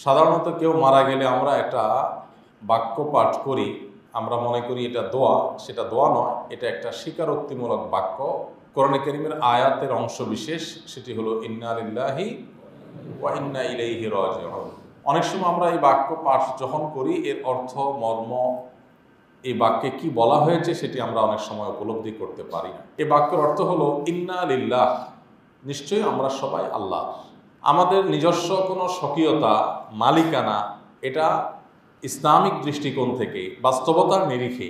সাধারণত কেউ মারা গেলে আমরা একটা বাক্য পাঠ করি, আমরা মনে করি এটা দোয়া। সেটা দোয়া নয়, এটা একটা স্বীকারোক্তিমূলক বাক্য। কোরআনে কারীমের আয়াতের অংশ বিশেষ, সেটি হলো ইন্না লিল্লাহি ওয়া ইন্না ইলাইহি রাজিউন। অনেক সময় আমরা এই বাক্য পাঠ যখন করি, এর অর্থ মর্ম, এই বাক্যে কি বলা হয়েছে সেটি আমরা অনেক সময় উপলব্ধি করতে পারি না। এই বাক্যের অর্থ হলো ইন্না লিল্লাহ, নিশ্চয়ই আমরা সবাই আল্লাহ। আমাদের নিজস্ব কোনো স্বকীয়তা, মালিকানা, এটা ইসলামিক দৃষ্টিকোণ থেকে বাস্তবতার নিরিখে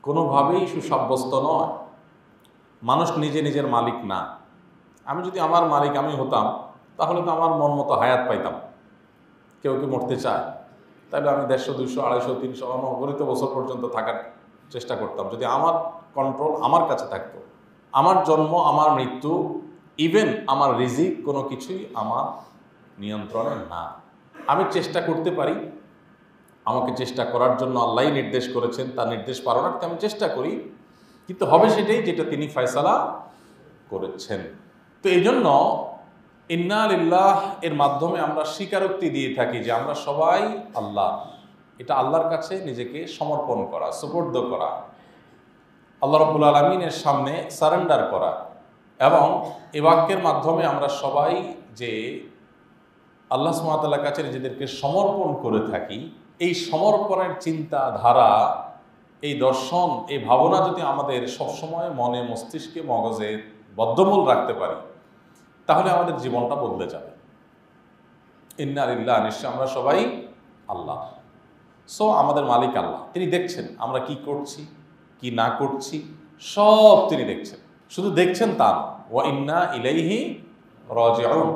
কোনোভাবেই সুসাব্যস্ত নয়। মানুষ নিজে নিজের মালিক না। আমি যদি আমার মালিক আমি হতাম, তাহলে তো আমার মন মতো হায়াত পাইতাম। কেউ কি মরতে চায়? তাহলে আমি 150, 200, 250, 300 অগণিত বছর পর্যন্ত থাকার চেষ্টা করতাম, যদি আমার কন্ট্রোল আমার কাছে থাকতো। আমার জন্ম, আমার মৃত্যু, ইভেন আমার রিজিক, কোনো কিছুই আমার নিয়ন্ত্রণে না। আমি চেষ্টা করতে পারি, আমাকে চেষ্টা করার জন্য আল্লাহই নির্দেশ করেছেন, তার নির্দেশ পালনার্থে আমি চেষ্টা করি, কিন্তু হবে সেটাই যেটা তিনি ফয়সালা করেছেন। তো এই জন্য ইন্না লিল্লাহ এর মাধ্যমে আমরা স্বীকারোক্তি দিয়ে থাকি যে আমরা সবাই আল্লাহ। এটা আল্লাহর কাছে নিজেকে সমর্পণ করা, সুপর্দ করা, আল্লাহ রাব্বুল আলামিনের সামনে সারেন্ডার করা। এবং এ বাক্যের মাধ্যমে আমরা সবাই যে আল্লাহ সুবহানাহু ওয়া তাআলার কাছে নিজেদেরকে সমর্পণ করে থাকি, এই সমর্পণের চিন্তা ধারা, এই দর্শন, এই ভাবনা যদি আমাদের সবসময় মনে, মস্তিষ্কে, মগজে বদ্ধমূল রাখতে পারি, তাহলে আমাদের জীবনটা বদলে যাবে। ইন্না লিল্লাহ, নিশ্চয় আমরা সবাই আল্লাহ। সো আমাদের মালিক আল্লাহ, তিনি দেখছেন আমরা কি করছি কি না করছি, সব তিনি দেখছেন। শুধু দেখছেন তা না, ওয়া ইন্না ইলাইহি রাজিউন।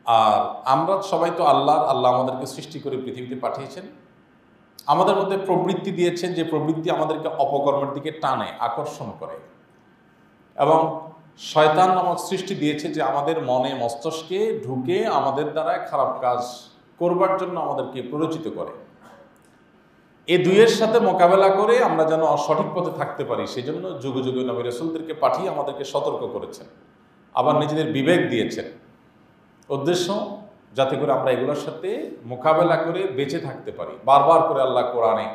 আর আমরা সবাই তো আল্লাহর, আল্লাহ আমাদেরকে সৃষ্টি করে পৃথিবীতে পাঠিয়েছেন, আমাদের মধ্যে প্রবৃত্তি দিয়েছেন, যে প্রবৃত্তি আমাদেরকে অপকর্মের দিকে টানে, আকর্ষণ করে। এবং শয়তান নামক সৃষ্টি দিয়েছে, যে আমাদের মনে, মস্তিষ্কে ঢুকে আমাদের দ্বারা খারাপ কাজ করবার জন্য আমাদেরকে প্ররোচিত করে। এই দুইয়ের সাথে মোকাবেলা করে আমরা যেন সঠিক পথে থাকতে পারি, সেই জন্য যুগে যুগে নবী রাসূলদেরকে পাঠিয়ে আমাদেরকে সতর্ক করেছেন, আবার নিজেদের বিবেক দিয়েছেন। উদ্দেশ্য যাতে করে আমরা এগুলোর সাথে মোকাবেলা করে বেঁচে থাকতে পারি। বারবার করে আল্লাহ কোরআনে,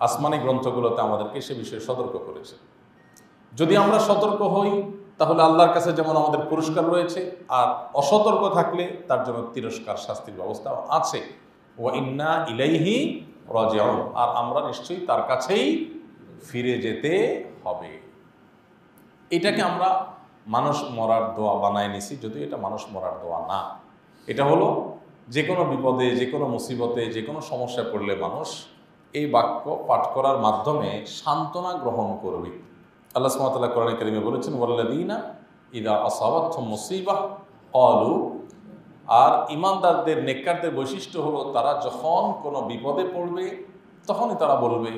আসমানি গ্রন্থগুলোতে আমাদেরকে সে বিষয়ে সতর্ক করেছে। যদি আমরা সতর্ক হই, তাহলে আল্লাহর কাছে যেমন আমাদের পুরস্কার রয়েছে, আর অসতর্ক থাকলে তার জন্য তিরস্কার, শাস্তির ব্যবস্থাও আছে। ওয়া ইন্না ইলাইহি রাজিউন, আর আমরা নিশ্চয়ই তার কাছেই ফিরে যেতে হবে। এটাকে আমরা মানুষ মরার দোয়া বানায় নিছি, যদিও এটা মানুষ মরার দোয়া না। এটা হলো যে কোনো বিপদে, যে কোনো মুসিবতে, যে কোনো সমস্যায় পড়লে মানুষ এই বাক্য পাঠ করার মাধ্যমে সান্ত্বনা গ্রহণ করবে। আল্লাহ সুবহানাহু ওয়া তাআলা কোরআনে কারীমে বলেছেন, ওয়াল্লাযীনা ইযা আসাবাতহুম মুসিবাহ ক্বালু, আর ঈমানদারদের, নেককারদের বৈশিষ্ট্য হলো তারা যখন কোনো বিপদে পড়বে তখনই তারা বলবে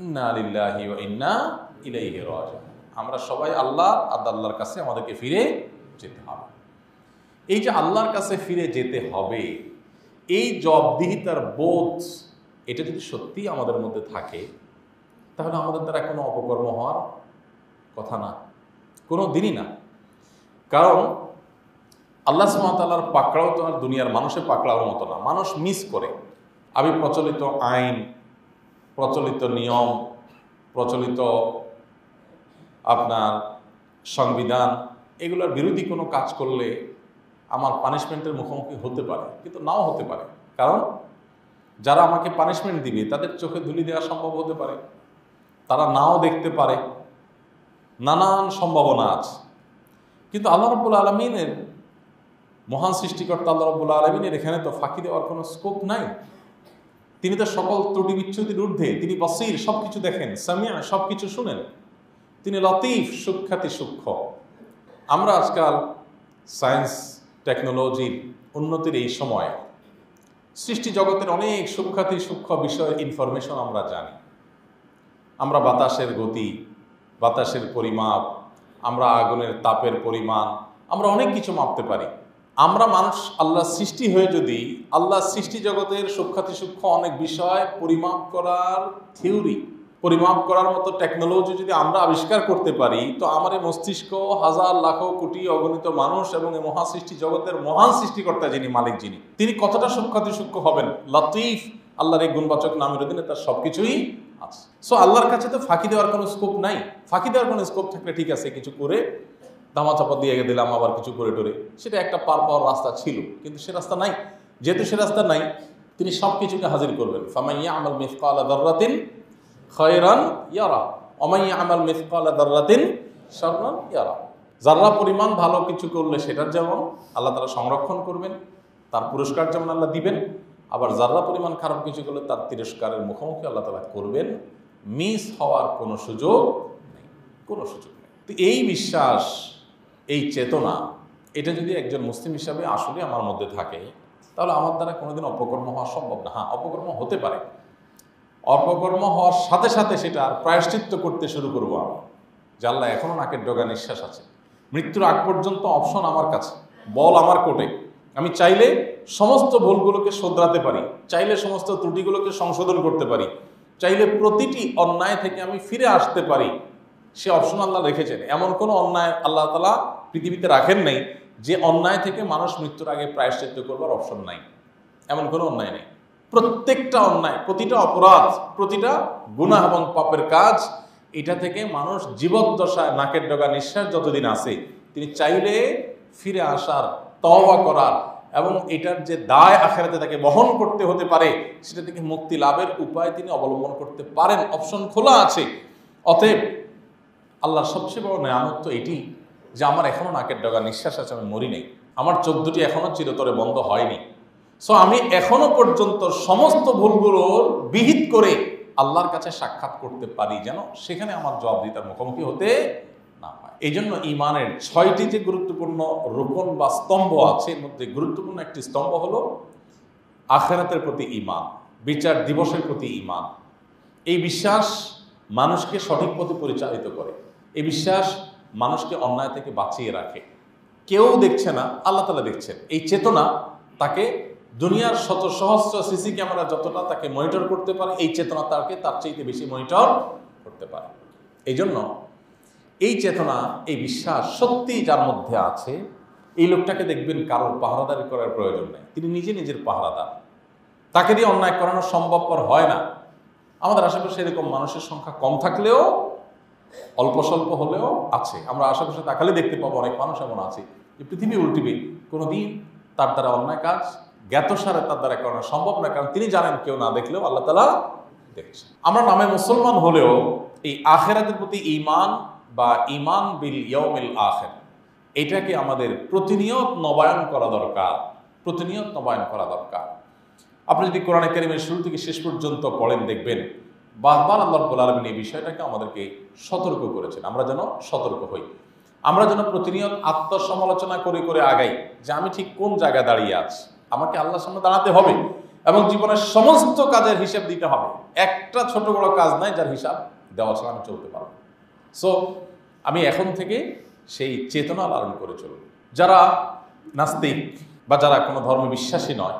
ইন্না লিল্লাহি ওয়া ইন্না ইলাইহি রাজিউন। আমরা সবাই আল্লাহ, আর আল্লাহর কাছে আমাদেরকে ফিরে যেতে হবে। এই যে আল্লাহর কাছে ফিরে যেতে হবে, এই জবাবদিহিতার বোধ, এটা যদি সত্যি আমাদের মধ্যে থাকে, তাহলে আমাদের দ্বারা কোনো অপকর্ম হওয়ার কথা না, কোনো দিনই না। কারণ আল্লাহ সুবহানাহু ওয়া তাআলার পাকড়াও তো আর দুনিয়ার মানুষের পাকড়াওর মতো না। মানুষ মিস করে। আমি প্রচলিত আইন, প্রচলিত নিয়ম, প্রচলিত আপনার সংবিধান, এগুলোর বিরোধী কোনো কাজ করলে আমার পানিশমেন্টের মুখোমুখি হতে পারে, কিন্তু নাও হতে পারে। কারণ যারা আমাকে পানিশমেন্ট দিবে তাদের চোখে ধুলি দেওয়া সম্ভব হতে পারে, তারা নাও দেখতে পারে, নানান সম্ভাবনা আছে। কিন্তু আল্লাহ রাব্বুল আলামিনের, মহান সৃষ্টিকর্তা আল্লাহ রাব্বুল আলামিনের এখানে তো ফাঁকি দেওয়ার কোনো স্কোপ নাই। তিনি তো সকল ত্রুটি বিচ্যুতির ঊর্ধ্বে, তিনি বসীর, সব কিছু দেখেন, সামিয়া, সব কিছু শুনেন, তিনি লতিফ, সুখ্যাতি সূক্ষ্ম। আমরা আজকাল সায়েন্স টেকনোলজির উন্নতির এই সময় সৃষ্টি জগতের অনেক সুখ্যাতি সূক্ষ্ম বিষয়ের ইনফরমেশন আমরা জানি। আমরা বাতাসের গতি, বাতাসের পরিমাপ, আমরা আগুনের তাপের পরিমাণ, আমরা অনেক কিছু মাপতে পারি। আমরা মানুষ আল্লাহ সৃষ্টি হয়ে যদি আল্লাহ সৃষ্টি জগতের সুখ্যাতি সূক্ষ্ম অনেক বিষয় পরিমাপ করার থিওরি পরিমাপ করার মতো টেকনোলজি যদি আমরা আবিষ্কার করতে পারি, তো আমার এই মস্তিষ্ক হাজার লাখ কোটি অগণিত মানুষ এবং এই মহাসৃষ্টি জগতের মহান সৃষ্টিকর্তা যিনি, মালিক যিনি, তিনি কতটা সূক্ষ্ম হবেন। লতিফ, আল্লাহর এই গুণবাচক নামের অধীনে তার সবকিছুই আছে। সো আল্লাহর কাছে তো ফাঁকি দেওয়ার কোনো স্কোপ নাই। ফাঁকি দেওয়ার কোনো স্কোপ থাকলে ঠিক আছে, কিছু করে ধামাচাপা দিয়ে দিলাম, আবার কিছু করে টোরে, সেটা একটা পার পাওয়ার রাস্তা ছিল, কিন্তু সে রাস্তা নাই। যেহেতু সে রাস্তা নাই, তিনি সব কিছুকে হাজির করবেন। ফামাইয়া আমাল মিসকালা দাররাতিন খায়রান ইয়ারা ওমাইয়া আমাল মিসকালা দাররাতিন শাররান ইয়ারা। যারা পরিমাণ ভালো কিছু করলে সেটার যেমন আল্লাহ তাআলা সংরক্ষণ করবেন, তার পুরস্কার যেমন আল্লাহ দিবেন, আবার যারা পরিমাণ খারাপ কিছু করলে তার তিরস্কারের মুখোমুখি আল্লাহ তাআলা করবেন। মিস হওয়ার কোনো সুযোগ নেই, কোনো সুযোগ নেই। তো এই বিশ্বাস, এই চেতনা, এটা যদি একজন মুসলিম হিসাবে আসলে আমার মধ্যে থাকে, তাহলে আমার দ্বারা কোনোদিন অপকর্ম হওয়া সম্ভব না। হ্যাঁ, অপকর্ম হতে পারে, অপকর্ম হওয়ার সাথে সাথে সেটা আর প্রায়শ্চিত্ত করতে শুরু করবো আমি, যে আল্লাহ এখনও নাকের ডগা নিঃশ্বাস আছে, মৃত্যুর আগ পর্যন্ত অপশন আমার কাছে, বল আমার কোর্টে। আমি চাইলে সমস্ত ভুলগুলোকে শোধরাতে পারি, চাইলে সমস্ত ত্রুটিগুলোকে সংশোধন করতে পারি, চাইলে প্রতিটি অন্যায় থেকে আমি ফিরে আসতে পারি। সে অপশন আল্লাহ রেখেছেন। এমন কোনো অন্যায় আল্লাহ তাআলা পৃথিবীতে রাখেন নাই যে অন্যায় থেকে মানুষ মৃত্যুর আগে প্রায়শ্চিত্ত করবার অপশন নাই। এমন কোনো অন্যায় নেই। প্রত্যেকটা অন্যায়, প্রতিটা অপরাধ, প্রতিটা গুনাহ এবং পাপের কাজ, এটা থেকে মানুষ জীবদ্দশায় নাকের ডগা নিঃশ্বাস যতদিন আছে, তিনি চাইলে ফিরে আসার, তওবা করার এবং এটার যে দায় আখিরাতে তাকে বহন করতে হতে পারে, সেটা থেকে মুক্তি লাভের উপায় তিনি অবলম্বন করতে পারেন। অপশন খোলা আছে। অতএব আল্লাহর সবচেয়ে বড় নেয়ামত তো এটি যে আমার এখনো নাকের ডগা নিঃশ্বাস আছে, আমি মরি নেই, আমার চোখদুটি এখনো চিরতরে বন্ধ হয়নি। সো আমি এখনো পর্যন্ত সমস্ত ভুলগুলোর বিহিত করে আল্লাহর কাছে সাক্ষাৎ করতে পারি, যেন সেখানে আমার জবাবদিহিতার মুখোমুখি হতে না হয়। এই জন্য ইমানের 6টি যে গুরুত্বপূর্ণ রোকন বা স্তম্ভ আছে, এর মধ্যে গুরুত্বপূর্ণ একটি স্তম্ভ হলো আখিরাতের প্রতি ঈমান, বিচার দিবসের প্রতি ঈমান। এই বিশ্বাস মানুষকে সঠিক পথে পরিচালিত করে। এই বিশ্বাস মানুষকে অন্যায় থেকে বাঁচিয়ে রাখে। কেউ দেখছে না, আল্লাহ তাআলা দেখছেন। এই চেতনা তাকে দুনিয়ার শত সহস্র সিসি ক্যামেরা যতটা তাকে মনিটর করতে পারে, এই চেতনা তাকে তার চাইতে বেশি মনিটর করতে পারে। এই জন্য এই চেতনা, এই বিশ্বাস সত্যি যার মধ্যে আছে, এই লোকটাকে দেখবেন কারোর পাহারাদারি করার প্রয়োজন নেই। তিনি নিজে নিজের পাহারাদার। তাকে দিয়ে অন্যায় করানো সম্ভবপর হয় না। আমাদের আশেপাশে এরকম মানুষের সংখ্যা কম থাকলেও, অল্প স্বল্প হলেও আছে। আমরা আশেপাশে তাকালে দেখতে পাবো অনেক মানুষ এমন আছে যে পৃথিবী উল্টিবে, কোনোদিন তার দ্বারা অন্যায় কাজ জ্ঞাতসারে তার দ্বারা করানো সম্ভব না, কারণ তিনি জানেন কেউ না দেখলেও আল্লাহ তাআলা দেখছেন। আমরা নামে মুসলমান হলেও এই আখিরাতের প্রতি ঈমান বা ঈমান বিল ইয়াউমিল আখির, এটাকে আমাদের প্রতিনিয়ত নবায়ন করা দরকার, প্রতিনিয়ত নবায়ন করা দরকার। আপনি যদি কোরআনে কারীমের শুরু থেকে শেষ পর্যন্ত পড়েন, দেখবেন বারবার আল্লাহ রাব্বুল আলামিন এই বিষয়টাকে আমাদেরকে সতর্ক করেছেন। আমরা যেন সতর্ক হই, আমরা যেন প্রতিনিয়ত আত্মসমালোচনা করে করে আগাই যে আমি ঠিক কোন জায়গায় দাঁড়িয়ে আছি। আমাকে আল্লাহর সামনে দাঁড়াতে হবে এবং জীবনের সমস্ত কাজের হিসাব দিতে হবে। একটা ছোট বড় কাজ নাই যার হিসাব দেওয়া ছাড়া আমি চলতে পারবো। সো আমি এখন থেকে সেই চেতনা লালন করে চলব। যারা নাস্তিক বা যারা কোনো ধর্মে বিশ্বাসী নয়,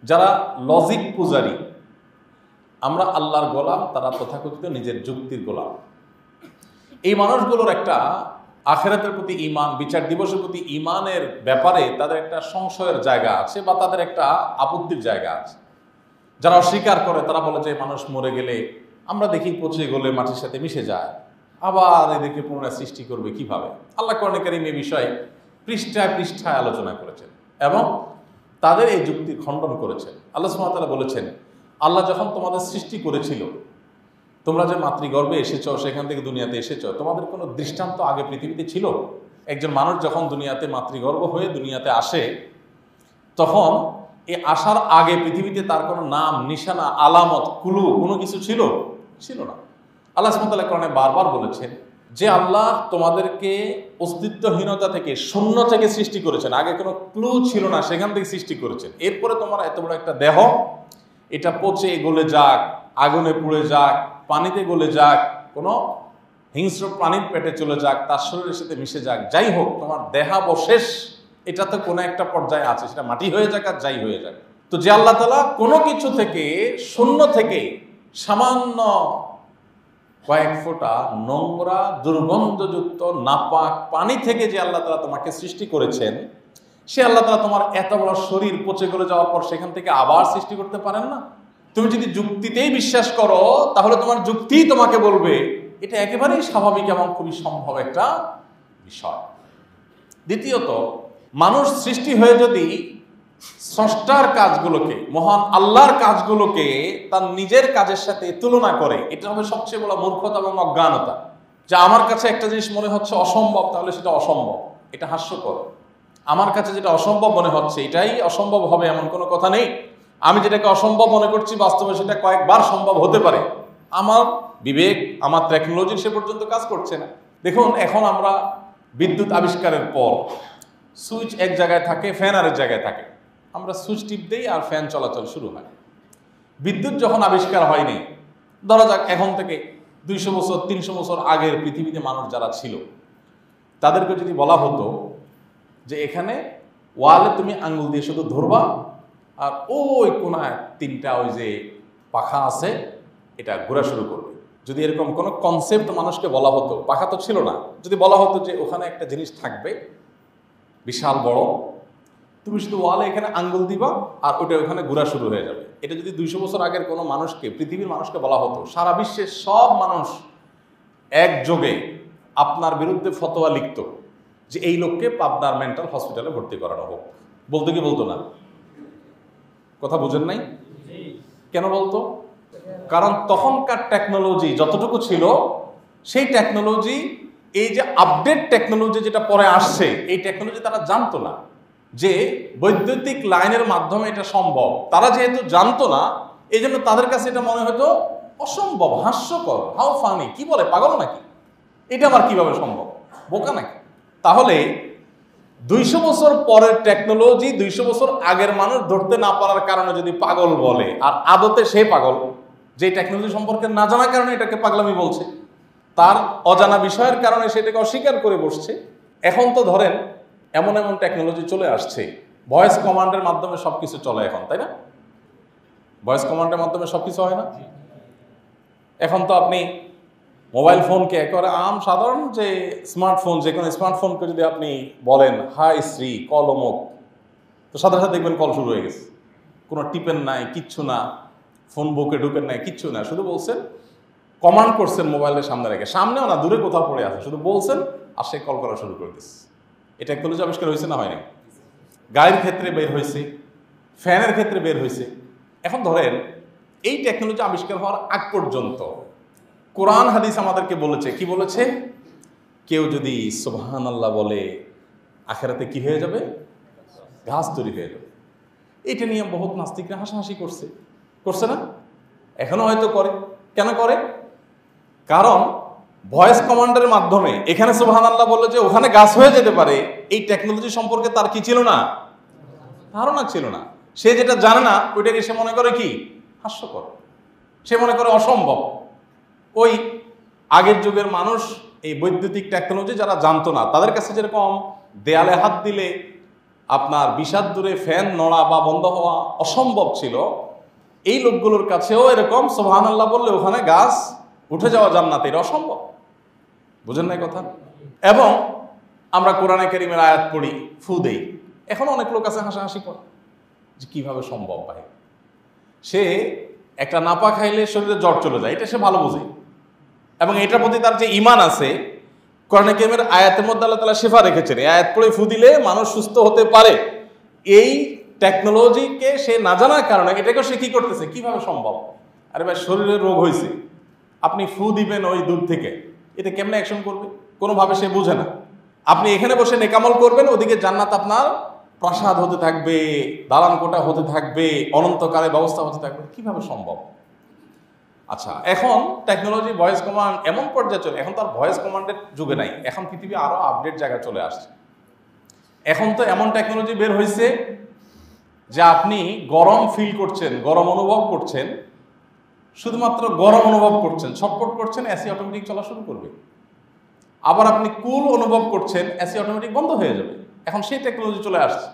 যারা লজিক পূজারী, আমরা আল্লাহর গোলাম, তারা তথাকথিত নিজের যুক্তির গোলাম। এই মানুষগুলোর একটা আখিরাতের প্রতি ঈমান, বিচার দিবসের প্রতি ঈমানের ব্যাপারে তাদের একটা সংশয়ের জায়গা আছে বা তাদের একটা আপত্তির জায়গা আছে। যারা অস্বীকার করে, তারা বলে যে মানুষ মরে গেলে আমরা দেখি পচে গলে মাটির সাথে মিশে যায়, আবার এদেরকে পুনরায় সৃষ্টি করবে কিভাবে। আল্লাহ কোরআনে কারীম এই বিষয়ে পৃষ্ঠায় পৃষ্ঠায় আলোচনা করেছেন এবং তাদের এই যুক্তি খণ্ডন করেছেন। আল্লাহ সুবহানাহু ওয়া তাআলা বলেছেন, আল্লাহ যখন তোমাদের সৃষ্টি করেছিল, তোমরা যে মাতৃগর্ভে এসেছো, সেখান থেকে দুনিয়াতে এসেছো, তোমাদের কোনো দৃষ্টান্ত আগে পৃথিবীতে ছিল? একজন মানুষ যখন দুনিয়াতে মাতৃগর্ভ হয়ে দুনিয়াতে আসে, তখন এই আসার আগে পৃথিবীতে তার কোনো নাম, নিশানা, আলামত, কুলু কোনো কিছু ছিল? ছিল না। আল্লাহ সুবহানাহু ওয়া তাআলা কোরআনে বারবার বলেছেন যে আল্লাহ তোমাদেরকে অস্তিত্বহীনতা থেকে, শূন্য থেকে সৃষ্টি করেছেন। আগে কোনো ক্লু ছিল না, সেখান থেকে সৃষ্টি করেছেন। এরপরে তোমার এত বড় একটা দেহ, এটা পচে গলে যাক, আগুনে পুড়ে যাক, পানিতে গলে যাক, কোনো হিংস্র প্রাণীর পেটে চলে যাক, তার শরীরের সাথে মিশে যাক, যাই হোক, তোমার দেহাবশেষ এটা তো কোনো একটা পর্যায়ে আছে, সেটা মাটি হয়ে যাক আর যাই হয়ে যাক। তো যে আল্লাহ তাআলা কোনো কিছু থেকে, শূন্য থেকে সামান্য কয়েক ফোঁটা নোংরা দুর্গন্ধযুক্ত নাপাক পানি থেকে যে আল্লাহ তাআলা তোমাকে সৃষ্টি করেছেন, সে আল্লাহ তাআলা তোমার এত বড় শরীর পচে গলে যাওয়ার পর সেখান থেকে আবার সৃষ্টি করতে পারেন না? তুমি যদি যুক্তিতেই বিশ্বাস করো তাহলে তোমার যুক্তিই তোমাকে বলবে এটা একেবারেই স্বাভাবিক এবং খুবই সম্ভব একটা বিষয়। দ্বিতীয়ত, মানুষ সৃষ্টি হয়ে যদি স্রষ্টার কাজগুলোকে, মহান আল্লাহর কাজগুলোকে তার নিজের কাজের সাথে তুলনা করে, এটা হবে সবচেয়ে বড় মূর্খতা এবং অজ্ঞানতা। যে আমার কাছে একটা জিনিস মনে হচ্ছে অসম্ভব, তাহলে সেটা অসম্ভব, এটা হাস্যকর। আমার কাছে যেটা অসম্ভব মনে হচ্ছে এটাই অসম্ভব হবে এমন কোনো কথা নেই। আমি যেটাকে অসম্ভব মনে করছি বাস্তবে সেটা কয়েকবার সম্ভব হতে পারে। আমার বিবেক, আমার টেকনোলজি সে পর্যন্ত কাজ করছে না। দেখুন, এখন আমরা বিদ্যুৎ আবিষ্কারের পর সুইচ এক জায়গায় থাকে, ফ্যান আরেক জায়গায় থাকে। আমরা সুইচ টিপ দেই আর ফ্যান চলাচল শুরু হয়। বিদ্যুৎ যখন আবিষ্কার হয়নি, ধরা যাক এখন থেকে 200 বছর 300 বছর আগের পৃথিবীতে মানুষ যারা ছিল তাদেরকে যদি বলা হতো যে এখানে ওয়ালে তুমি আঙ্গুল দিয়ে শুধু ধরবা আর ওই কোনায় 3টা ওই যে পাখা আছে এটা ঘোরা শুরু করবে, যদি এরকম কোনো কনসেপ্ট মানুষকে বলা হতো, পাখা তো ছিল না, যদি বলা হতো যে ওখানে একটা জিনিস থাকবে বিশাল বড়, তুমি শুধু ওয়ালে এখানে আঙ্গুল দিবা আর ওটা ওখানে ঘোরা শুরু হয়ে যাবে, এটা যদি 200 বছর আগের কোনো মানুষকে, পৃথিবীর মানুষকে বলা হতো, সারা বিশ্বের সব মানুষ একযোগে আপনার বিরুদ্ধে ফতোয়া লিখত যে এই লোককে পাবনার মেন্টাল হসপিটালে ভর্তি করানো হোক। বলতো কি বলতো না? কথা বুঝেন নাই? কেন বলতো? কারণ তখনকার টেকনোলজি যতটুকু ছিল সেই টেকনোলজি, এই যে আপডেট টেকনোলজি যেটা পরে আসছে, এই টেকনোলজি তারা জানতো না যে বৈদ্যুতিক লাইনের মাধ্যমে এটা সম্ভব। তারা যেহেতু জানতো না, এই জন্য তাদের কাছে এটা মনে হতো অসম্ভব, হাস্যকর, হাউ ফানি, কি বলে, পাগল নাকি, এটা আবার কিভাবে সম্ভব, বোকা নাকি। তাহলে 200 বছর পরের টেকনোলজি 200 বছর আগের মানুষ ধরতে না পারার কারণে যদি পাগল বলে, আর আদতে সে পাগল, যে টেকনোলজি সম্পর্কে না জানার কারণে এটাকে পাগলামি বলছে, তার অজানা বিষয়ের কারণে সেটাকে অস্বীকার করে বসছে। এখন তো ধরেন এমন এমন টেকনোলজি চলে আসছে, ভয়েস কমান্ডের মাধ্যমে সবকিছু চলে এখন, তাই না? ভয়েস কমান্ডের মাধ্যমে সবকিছু হয় না? এখন তো আপনি মোবাইল ফোনকে একেবারে সাধারণ যে স্মার্টফোন, যে কোনো স্মার্টফোনকে যদি আপনি বলেন হাই শ্রী কল অমুক, তো সাথে সাথে দেখবেন কল শুরু হয়ে গেছে। কোনো টিপেন নাই, কিচ্ছু না, ফোন বুকে ঢুকেন নাই, কিচ্ছু না, শুধু বলছেন, কমান্ড করছেন মোবাইলের সামনে রেখে, সামনেও না দূরে কোথাও পড়ে আছে, শুধু বলছেন আর সে কল করা শুরু করে দিচ্ছে। এটা টেকনোলজি আবিষ্কার হয়েছে না হয়নি? গাড়ির ক্ষেত্রে বের হয়েছে, ফ্যানের ক্ষেত্রে বের হয়েছে। এখন ধরেন এই টেকনোলজি আবিষ্কার হওয়ার আগ পর্যন্ত কোরআন হাদিস আমাদেরকে বলেছে, কি বলেছে? কেউ যদি সুবহানাল্লাহ বলে আখেরাতে কি হয়ে যাবে? ঘাস তৈরি হয়ে যাবে। এটা নিয়ে বহুত নাস্তিকরা হাসাহাসি করছে না? এখনো হয়তো করে। কেন করে? কারণ ভয়েস কমান্ডের মাধ্যমে এখানে সুবহানাল্লাহ বললে যে ওখানে গাছ হয়ে যেতে পারে, এই টেকনোলজি সম্পর্কে তার কি ছিল না? ধারণা ছিল না। সে যেটা জানে না ওইটাকে সে মনে করে কি হাস্যকর, সে মনে করে অসম্ভব। ওই আগের যুগের মানুষ এই বৈদ্যুতিক টেকনোলজি যারা জানতো না, তাদের কাছে যেরকম দেয়ালে হাত দিলে আপনার 20 হাত দূরে ফ্যান নড়া বা বন্ধ হওয়া অসম্ভব ছিল, এই লোকগুলোর কাছেও এরকম সুবহানাল্লাহ বললে ওখানে গাছ উঠে যাওয়া জান্নাতে, এটা অসম্ভব। বুঝেন নাই কথা? এবং আমরা কোরআনে কারীমের আয়াত পড়ি, ফু দেই, এখন অনেক লোক আছে হাসাহাসি করে যে কিভাবে সম্ভব ভাই। সে একটা নাপা খাইলে শরীরে জ্বর চলে যায়, এটা সে ভালো বোঝে, এবং এটার প্রতি তার যে ঈমান আছে, কোরআনে কারীমের আয়াতের মধ্যে আল্লাহ তাআলা শিফা রেখেছেন, এই আয়াত পড়ে ফু দিলে মানুষ সুস্থ হতে পারে। এই টেকনোলজিকে সে না জানার কারণে এটাকে সে কি করতেছে, কিভাবে সম্ভব? আরে ভাই, শরীরে রোগ হয়েছে, আপনি ফু দিবেন ওই দূর থেকে, এটা কেমনে অ্যাকশন করবে? কোনোভাবে সে বুঝে না। আপনি এখানে বসে নেকামল করবেন, ওদিকে জান্নাত আপনার প্রাসাদ হতে থাকবে, দালান কোটা হতে থাকবে, অনন্তকালে ব্যবস্থা হতে থাকবে, কিভাবে সম্ভব? আচ্ছা, এখন টেকনোলজি ভয়েস কমান্ড এমন পর্যায়ে চলে, এখন তো আর ভয়েস কমান্ডের যুগে নাই, এখন পৃথিবী আরো আপডেট জায়গায় চলে আসছে। এখন তো এমন টেকনোলজি বের হয়েছে যে আপনি গরম ফিল করছেন, গরম অনুভব করছেন, শুধুমাত্র গরম অনুভব করছেন, ছটফট করছেন, এসি অটোমেটিক চলা শুরু করবে। আবার আপনি কুল অনুভব করছেন, এসি অটোমেটিক বন্ধ হয়ে যাবে। এখন সেই টেকনোলজি চলে আসছে।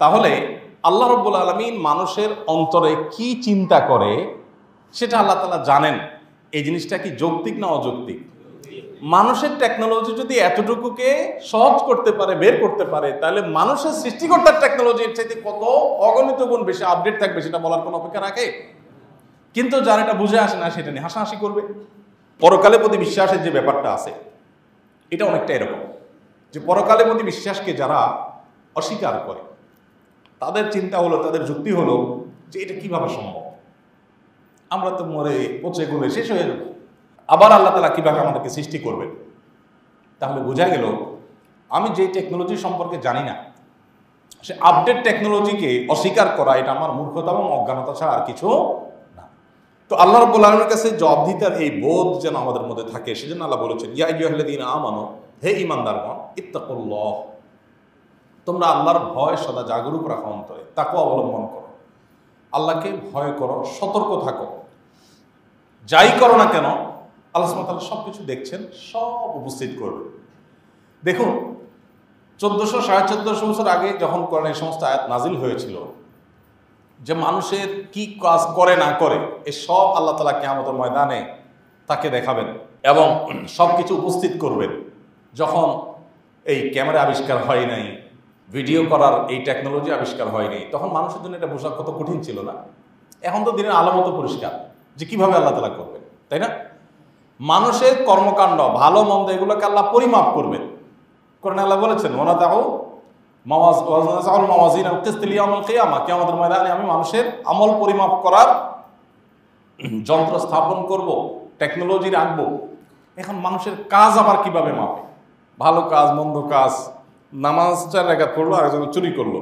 তাহলে আল্লাহ রাব্বুল আলামিন মানুষের অন্তরে কি চিন্তা করে সেটা আল্লাহ তাআলা জানেন, এই জিনিসটা কি যৌক্তিক না অযৌক্তিক? মানুষের টেকনোলজি যদি এতটুকুকে সহজ করতে পারে, বের করতে পারে, তাহলে মানুষের সৃষ্টিকর্তার টেকনোলজির চাইতে কত অগণিত গুণ বেশি আপডেট থাকবে, সেটা বলার কোনো অপেক্ষা রাখে? কিন্তু যার এটা বুঝে আসে না, সেটা নিয়ে হাসাহাসি করবে। পরকালের প্রতি বিশ্বাসের যে ব্যাপারটা আছে, এটা অনেকটা এরকম যে পরকালের প্রতি বিশ্বাসকে যারা অস্বীকার করে, তাদের চিন্তা হলো, তাদের যুক্তি হলো যে এটা কিভাবে সম্ভব, আমরা তো মরে পচে গলে শেষ হয়ে যাবো, আবার আল্লাহ তাআলা কিভাবে আমাদেরকে সৃষ্টি করবেন? তাহলে বোঝা গেল আমি যে টেকনোলজি সম্পর্কে জানি না, সে আপডেট টেকনোলজিকে অস্বীকার করা এটা আমার মূর্খতা এবং অজ্ঞানতা ছাড়া আর কিছু না। তো আল্লাহ রাব্বুল আলামিনের কাছে জবাবদিহিতার এই বোধ যেন আমাদের মধ্যে থাকে, সেজন্য আল্লাহ বলেছেন, ইয়া আইয়ুহাল্লাযীনা আমানু, হে ঈমানদারগণ, ইত্তাকুল্লাহ, তোমরা আল্লাহর ভয় সদা জাগরুক রাখো অন্তরে, তাকওয়া অবলম্বন করো, আল্লাহকে ভয় করো, সতর্ক থাকো। যাই করো না কেন আল্লাহ সুবহানাহু ওয়া তাআলা সব কিছু দেখছেন, সব উপস্থিত করবে। দেখুন 1400-1450 বছর আগে যখন কোরআনের সমস্ত আয়াত নাজিল হয়েছিল, যে মানুষের কি কাজ করে না করে এ সব আল্লাহ তাআলা কিয়ামতের ময়দানে তাকে দেখাবেন এবং সব কিছু উপস্থিত করবেন। যখন এই ক্যামেরা আবিষ্কার হয় নাই, ভিডিও করার এই টেকনোলজি আবিষ্কার হয়নি, তখন মানুষের জন্য এটা বোঝা কত কঠিন ছিল না? এখন তো দিনের আলো মতো পরিষ্কার যে কিভাবে আল্লাহ তাআলা করবেন, তাই না? মানুষের কর্মকাণ্ড ভালো মন্দ এগুলোকে আল্লাহ পরিমাপ করবেন। কোরআনে আল্লাহ বলেছেন, ওয়ানাদাউ মাওয়াজিন আল-কিসত লিয়াউমিল কিয়ামা, কিয়ামতের ময়দানে আমি মানুষের আমল পরিমাপ করার যন্ত্র স্থাপন করব, টেকনোলজি রাখবো। এখন মানুষের কাজ আবার কিভাবে মাপে? ভালো কাজ, মন্দ কাজ, নামাজ 4 রাকাত পড়লো আর একজন চুরি করলো,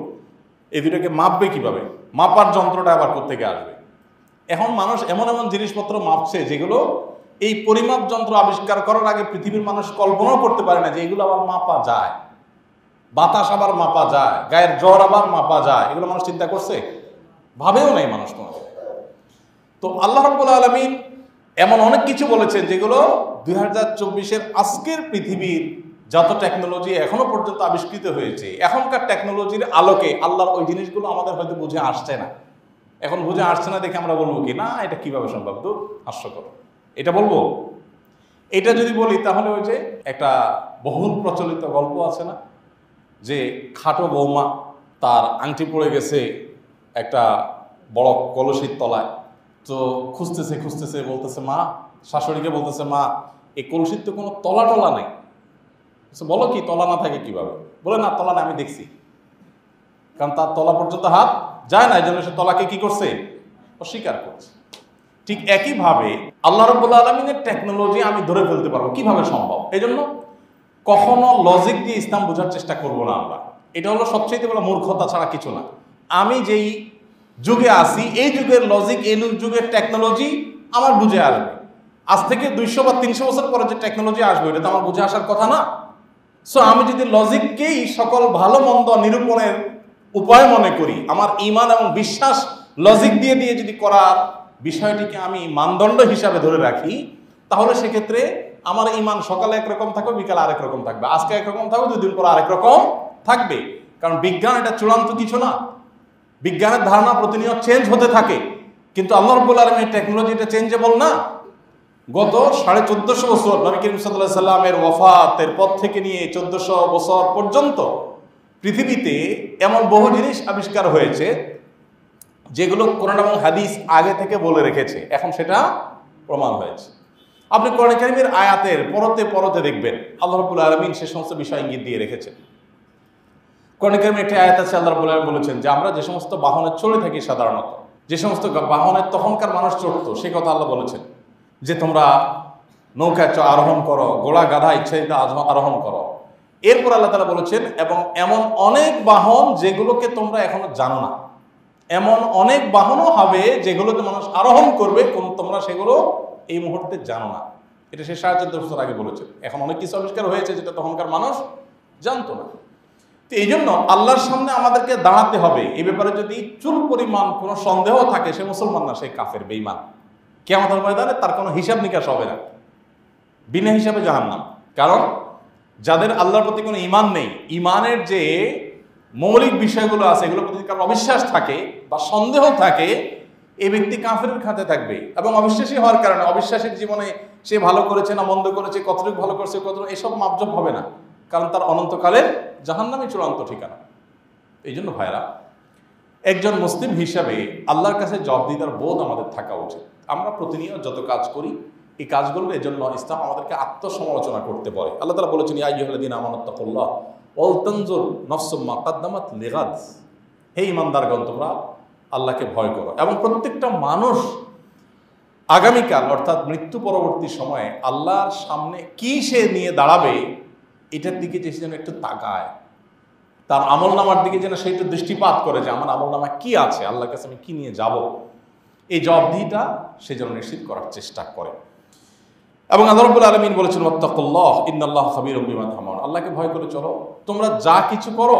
এই দুটোকে মাপবে কিভাবে? মাপার যন্ত্রটা আবার কোত্থেকে আসবে? এখন মানুষ এমন এমন জিনিসপত্র মাপছে যেগুলো এই পরিমাপ যন্ত্র আবিষ্কার করার আগে পৃথিবীর মানুষ কল্পনাও করতে পারে না যে এগুলো আবার মাপা যায়। বাতাস আবার মাপা যায়, গায়ের জ্বর আবার মাপা যায়, এগুলো মানুষ চিন্তা করছে? ভাবেও নাই মানুষ। তো আল্লাহ রাব্বুল আলামিন এমন অনেক কিছু বলেছেন যেগুলো 2024-এর আজকের পৃথিবীর যত টেকনোলজি এখনো পর্যন্ত আবিষ্কৃত হয়েছে, এখনকার টেকনোলজির আলোকে আল্লাহর ওই জিনিসগুলো আমাদের হয়তো বুঝে আসছে না। এখন বুঝে আসছে না দেখে আমরা বলবো কি, না এটা কিভাবে সম্ভব, তো হাস্যকর, এটা বলবো? এটা যদি বলি তাহলে ওই যে একটা বহুল প্রচলিত গল্প আছে না, যে খাটো বৌমা তার আংটি পড়ে গেছে একটা বড় কলসির তলায়, তো খুঁজতেছে বলতেছে মা, শাশুড়িকে বলতেছে, মা এই কলসির তো কোনো তলা টলা নাই। বলো কি, তলা না থাকে কিভাবে? বলে, না তলা না, আমি দেখছি। কারণ তার তলা পর্যন্ত হাত যায় না, এই জন্য সে তলাকে কি করছে? অস্বীকার করছে। ঠিক একইভাবে আল্লাহ রাব্বুল আলামিনের টেকনোলজি আমি ধরে ফেলতে পারবো কিভাবে সম্ভব? এই জন্য কখনো লজিক দিয়ে ইসলাম বোঝার চেষ্টা করব না আমরা। এটা হলো সবচেয়ে বড় মূর্খতা ছাড়া কিছু না। আমি যেই যুগে আছি, এই যুগের লজিক, এই যুগের টেকনোলজি আমার বুঝে আসবে। আজ থেকে 200 বা 300 বছর পরে যে টেকনোলজি আসবে, এটা তো আমার বুঝে আসার কথা না। সো আমি যদি লজিককেই সকল ভালো মন্দ নিরূপণের উপায় মনে করি, আমার ঈমান এবং বিশ্বাস লজিক দিয়ে যদি করার বিষয়টিকে আমি মানদণ্ড হিসাবে ধরে রাখি, তাহলে সেক্ষেত্রে আমার ঈমান সকালে একরকম থাকবে, বিকালে আরেক রকম থাকবে, আজকে একরকম থাকবে, 2 দিন পর আরেক রকম থাকবে। কারণ বিজ্ঞান এটা চূড়ান্ত কিছু না। বিজ্ঞানের ধারণা প্রতিনিয়ত চেঞ্জ হতে থাকে, কিন্তু আল্লাহ রাব্বুল আলামিনের টেকনোলজি এটা চেঞ্জেবল না। গত 1450 বছর নবী করিম সাল্লাল্লাহু আলাইহি সাল্লামের ওয়াফাতের পর থেকে নিয়ে 1400 বছর পর্যন্ত পৃথিবীতে এমন বহু জিনিস আবিষ্কার হয়েছে যেগুলো কোরআন এবং হাদিস আগে থেকে বলে রেখেছে, এখন সেটা প্রমাণ হয়েছে। আপনি কোরআন কারীমের আয়াতের পরতে পরতে দেখবেন আল্লাহ রাব্বুল আলামিন সে সমস্ত বিষয় ইঙ্গিত দিয়ে রেখেছেন। কোরআন কারীমে একটি আয়াত আছে, আল্লাহ রাব্বুল আলামিন বলেছেন যে আমরা যে সমস্ত বাহনে চড়ে থাকি, সাধারণত যে সমস্ত বাহনে তখনকার মানুষ চড়তো, সেই কথা আল্লাহ বলেছেন যে তোমরা নৌকায় আরোহণ করো, ঘোড়া গাধা ইচ্ছাদিত আরোহণ করো। এরপর আল্লাহ তাআলা বলেছেন এবং এমন অনেক বাহন যেগুলোকে তোমরা এখনো জানো না, এমন অনেক বাহনও হবে যেগুলোতে মানুষ আরোহণ করবে, তোমরা সেগুলো এই মুহূর্তে জানো না। এটা সে 1450 বছর আগে বলেছেন। এখন অনেক কিছু আবিষ্কার হয়েছে যেটা তখনকার মানুষ জানতো না। তো এই জন্য আল্লাহর সামনে আমাদেরকে দাঁড়াতে হবে। এই ব্যাপারে যদি চুল পরিমাণ কোনো সন্দেহ থাকে, সে মুসলমান না, সে কাফের, বেঈমান। কিয়ামতের ময়দানে তার কোনো হিসাব নিকাশ হবে না, বিনা হিসাবে জাহান্নাম। কারণ যাদের আল্লাহর প্রতি কোনো ঈমান নেই, ঈমানের যে মৌলিক বিষয়গুলো আছে এগুলোর প্রতি কারো অবিশ্বাস থাকে বা সন্দেহ থাকে, এই ব্যক্তি কাফেরের খাতে থাকবে। এবং অবিশ্বাসী হওয়ার কারণে অবিশ্বাসের জীবনে সে ভালো করেছে না মন্দ করেছে, কতটুকু ভালো করেছে কতটুকু, এসব মাপজোপ হবে না, কারণ তার অনন্তকালের জাহান্নামই চূড়ান্ত ঠিকানা। এই জন্য ভাইরা, একজন মুসলিম হিসাবে আল্লাহর কাছে জবাবদিহিতার বোধ আমাদের থাকা উচিত। আমরা প্রতিনিয়ত যত কাজ করি, এই কাজগুলোর এজন্য ইসলাম আমাদেরকে আত্মসমালোচনা করতে বলে। আল্লাহ তাআলা বলেছেন, ইয়া আইয়ুহাল্লাযীনা আমানুত্তাকুল্লাহ ওয়াল তানজুর নাফসুম মা কাদ্দামাত লিগাদ। হে ঈমানদারগণ, তোমরা আল্লাহকে ভয় করো এবং প্রত্যেকটা মানুষ আগামীকাল অর্থাৎ মৃত্যু পরবর্তী সময়ে আল্লাহর সামনে কি সে নিয়ে দাঁড়াবে এটার দিকে যে যেন একটু তাকায়, তার আমল নামার দিকে যেন সে একটু দৃষ্টিপাত করে যে আমার আমল নামা কি আছে, আল্লাহর কাছে আমি কি নিয়ে যাব, এই জবাবদিহিটা সে যেন নিশ্চিত করার চেষ্টা করে। এবং আল্লাহ রাব্বুল আলামিন বলেছেন, ওয়াত্তাকুল্লাহ ইন্নাল্লাহা খাবীরুম বিমা তা'মালুন। আল্লাহকে ভয় করে চলো, তোমরা যা কিছু করো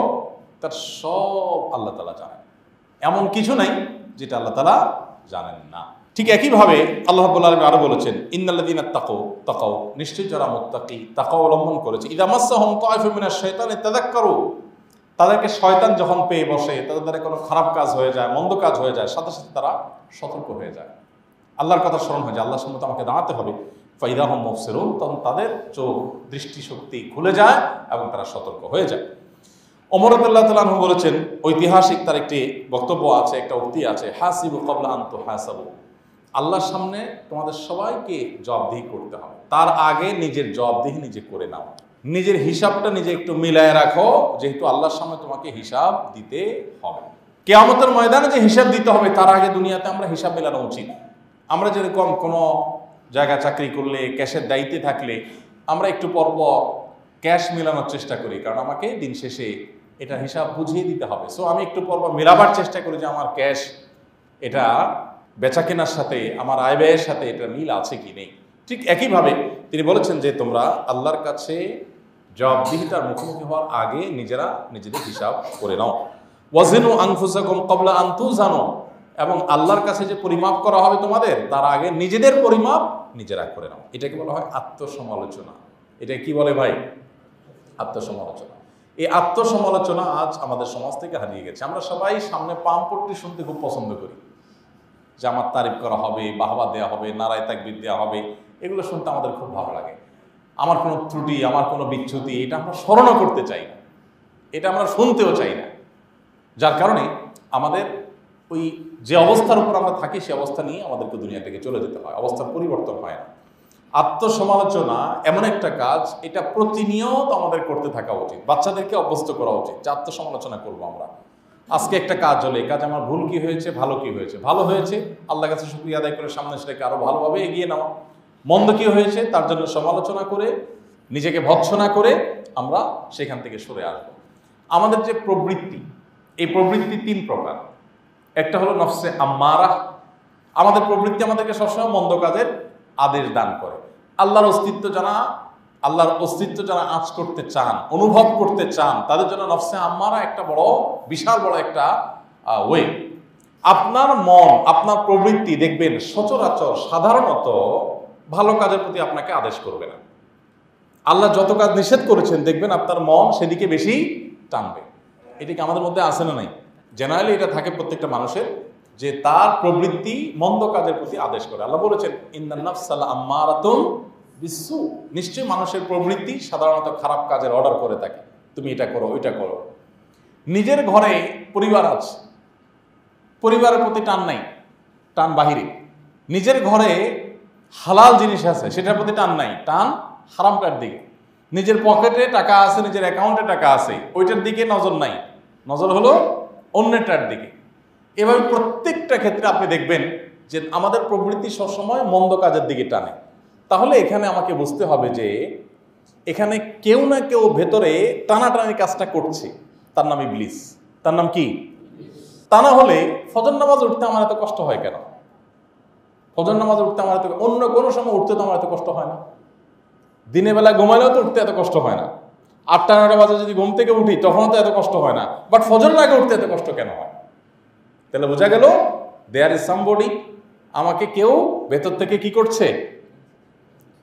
তার সব আল্লাহ তাআলা জানেন, এমন কিছু নাই যেটা আল্লাহ তাআলা জানেন না। ঠিক একইভাবে আল্লাহ রাব্বুল আলামিন আরো বলেছেন, ইন্নাল্লাযীনা তাকাউ, নিশ্চয়ই যারা মুত্তাকি তাকওয়া অবলম্বন করেছে, ইযা মাসসাহুম তা'iফুম মিনাশ শাইতানি তাযাক্কারু, তাদেরকে শয়তান যখন পেয়ে বসে, তাদের দ্বারা কোনো খারাপ কাজ হয়ে যায়, মন্দ কাজ হয়ে যায়, সাথে সাথে তারা সতর্ক হয়ে যায়, আল্লাহর কথা স্মরণ হয়ে যায়, আল্লাহর সামনে আমাকে দাঁড়াতে হবে। ফাইদা হুম মুবসিরুন, তখন তাদের চোখ দৃষ্টিশক্তি খুলে যায় এবং তারা সতর্ক হয়ে যায়। ওমর রাদিয়াল্লাহু তাআলা আনহু বলেছেন, ঐতিহাসিক তার একটি বক্তব্য আছে, একটা উক্তি আছে, হাসিবু ক্বাবলা আন তুহাসাবু, আল্লাহর সামনে তোমাদের সবাইকে জবাবদিহি করতে হবে, তার আগে নিজের জবাবদিহি নিজে করে নাও, নিজের হিসাবটা নিজে একটু মিলায় রাখো, যেহেতু আল্লাহর সামনে তোমাকে হিসাব দিতে হবে। কিয়ামতের ময়দানে যে হিসাব দিতে হবে, তার আগে দুনিয়াতে আমরা হিসাব মেলানো উচিত। আমরা যেরকম কোনো জায়গা চাকরি করলে, ক্যাশের দায়িত্বে থাকলে আমরা একটু পরপর ক্যাশ মেলানোর চেষ্টা করি, কারণ আমাকে দিন শেষে এটা হিসাব বুঝিয়ে দিতে হবে। সো আমি একটু পরপর মেলাবার চেষ্টা করি যে আমার ক্যাশ এটা বেচা কেনার সাথে, আমার আয় ব্যয়ের সাথে এটা মিল আছে কি নেই। ঠিক একইভাবে তিনি বলেছেন যে তোমরা আল্লাহর কাছে জবাবদিহিতার মুখোমুখি হওয়ার আগে নিজেরা নিজেদের হিসাব করে নাও। ওয়াজিনু আনফুসাকুম ক্বাবলা আন তুজানু, এবং আল্লাহর কাছে যে পরিমাপ করা হবে তোমাদের, তার আগে নিজেদের পরিমাপ নিজেরা করে নাও। এটাকে বলা হয় আত্মসমালোচনা। এটা কি বলে ভাই? আত্মসমালোচনা। এই আত্মসমালোচনা আজ আমাদের সমাজ থেকে হারিয়ে গেছে। আমরা সবাই সামনে পাম্পট্টি শুনতে খুব পছন্দ করি, যে আমার তারিফ করা হবে, বাহবা দেওয়া হবে, নারায় তাকবীর দেওয়া হবে, এগুলো শুনতে আমাদের খুব ভালো লাগে। আমার কোনো ত্রুটি, আমার কোনো বিচ্যুতি, এটা আমরা স্মরণও করতে চাই না, এটা আমরা শুনতেও চাই না। যার কারণে আমাদের ওই যে অবস্থার উপর আমরা থাকি, সে অবস্থা নিয়ে আমাদেরকে দুনিয়া থেকে চলে যেতে হয়, অবস্থার পরিবর্তন হয় না। আত্মসমালোচনা এমন একটা কাজ, এটা প্রতিনিয়ত আমাদের করতে থাকা উচিত। বাচ্চাদেরকে অভ্যস্ত করা উচিত যে আত্মসমালোচনা করবো আমরা। আজকে একটা কাজ হলে, এই কাজ আমার ভুল কি হয়েছে, ভালো কি হয়েছে, ভালো হয়েছে আল্লাহর কাছে শুকরিয়া আদায় করে সামনে সেটাকে আরো ভালোভাবে এগিয়ে নেওয়া, মন্দ কি হয়েছে তার জন্য সমালোচনা করে, নিজেকে ভৎসনা করে আমরা সেখান থেকে সরে আসবো। আমাদের যে প্রবৃত্তি, এই প্রবৃত্তি তিন প্রকার। একটা হলো নফসে আম্মারা, আমাদের প্রবৃত্তি আমাদেরকে সবসময় মন্দ কাজের আদেশ দান করে। আল্লাহর অস্তিত্ব যারা আঁচ করতে চান, অনুভব করতে চান, তাদের জন্য নফসে আম্মারা একটা বিশাল বড় একটা ওয়ে। আপনার মন, আপনার প্রবৃত্তি দেখবেন সচরাচর সাধারণত ভালো কাজের প্রতি আপনাকে আদেশ করবে না। আল্লাহ যত কাজ নিষেধ করেছেন দেখবেন আপনার মন সেদিকে বেশি টানবে। এটা কি আমাদের মধ্যে আছে না নাই? জেনারেলি এটা থাকে প্রত্যেকটা মানুষের, যে তার প্রবৃত্তি মন্দ কাজের প্রতি আদেশ করে। আল্লাহ বলেছেন, ইন্নান নাফসা লাআম্মারাতুন বিসসু, নিশ্চয়ই মানুষের প্রবৃত্তি সাধারণত খারাপ কাজের অর্ডার করে থাকে, তুমি এটা করো, ওইটা করো। নিজের ঘরে পরিবার আছে, পরিবারের প্রতি টান নাই, টান বাহিরে। নিজের ঘরে হালাল জিনিস আছে, সেটার প্রতি টান নাই, টান হারামটার দিকে। নিজের পকেটে টাকা আছে, নিজের অ্যাকাউন্টে টাকা আছে, ওইটার দিকে নজর নাই, নজর হলো অন্যটার দিকে। এভাবে প্রত্যেকটা ক্ষেত্রে আপনি দেখবেন যে আমাদের প্রবৃত্তি সবসময় মন্দ কাজের দিকে টানে। তাহলে এখানে আমাকে বুঝতে হবে যে এখানে কেউ না কেউ ভেতরে টানাটানি কাজটা করছে, তার নাম ইবলিস। তার নাম কি? তা না হলে ফজর নামাজ উঠতে আমার এত কষ্ট হয় কেন? ফজর নামাজ উঠতে আমার এত, অন্য কোনো সময় উঠতে তো আমার এত কষ্ট হয় না। দিনের বেলা ঘুমাইলেও তো উঠতে এত কষ্ট হয় না। 8টা-9টা বাজে যদি ঘুম থেকে উঠি তখনও তো এত কষ্ট হয় না, বাট ফজর আগে উঠতে এত কষ্ট কেন হয়? তাহলে বোঝা গেল দেয়ার ইজ সামবডি, আমাকে কেউ ভেতর থেকে কি করছে?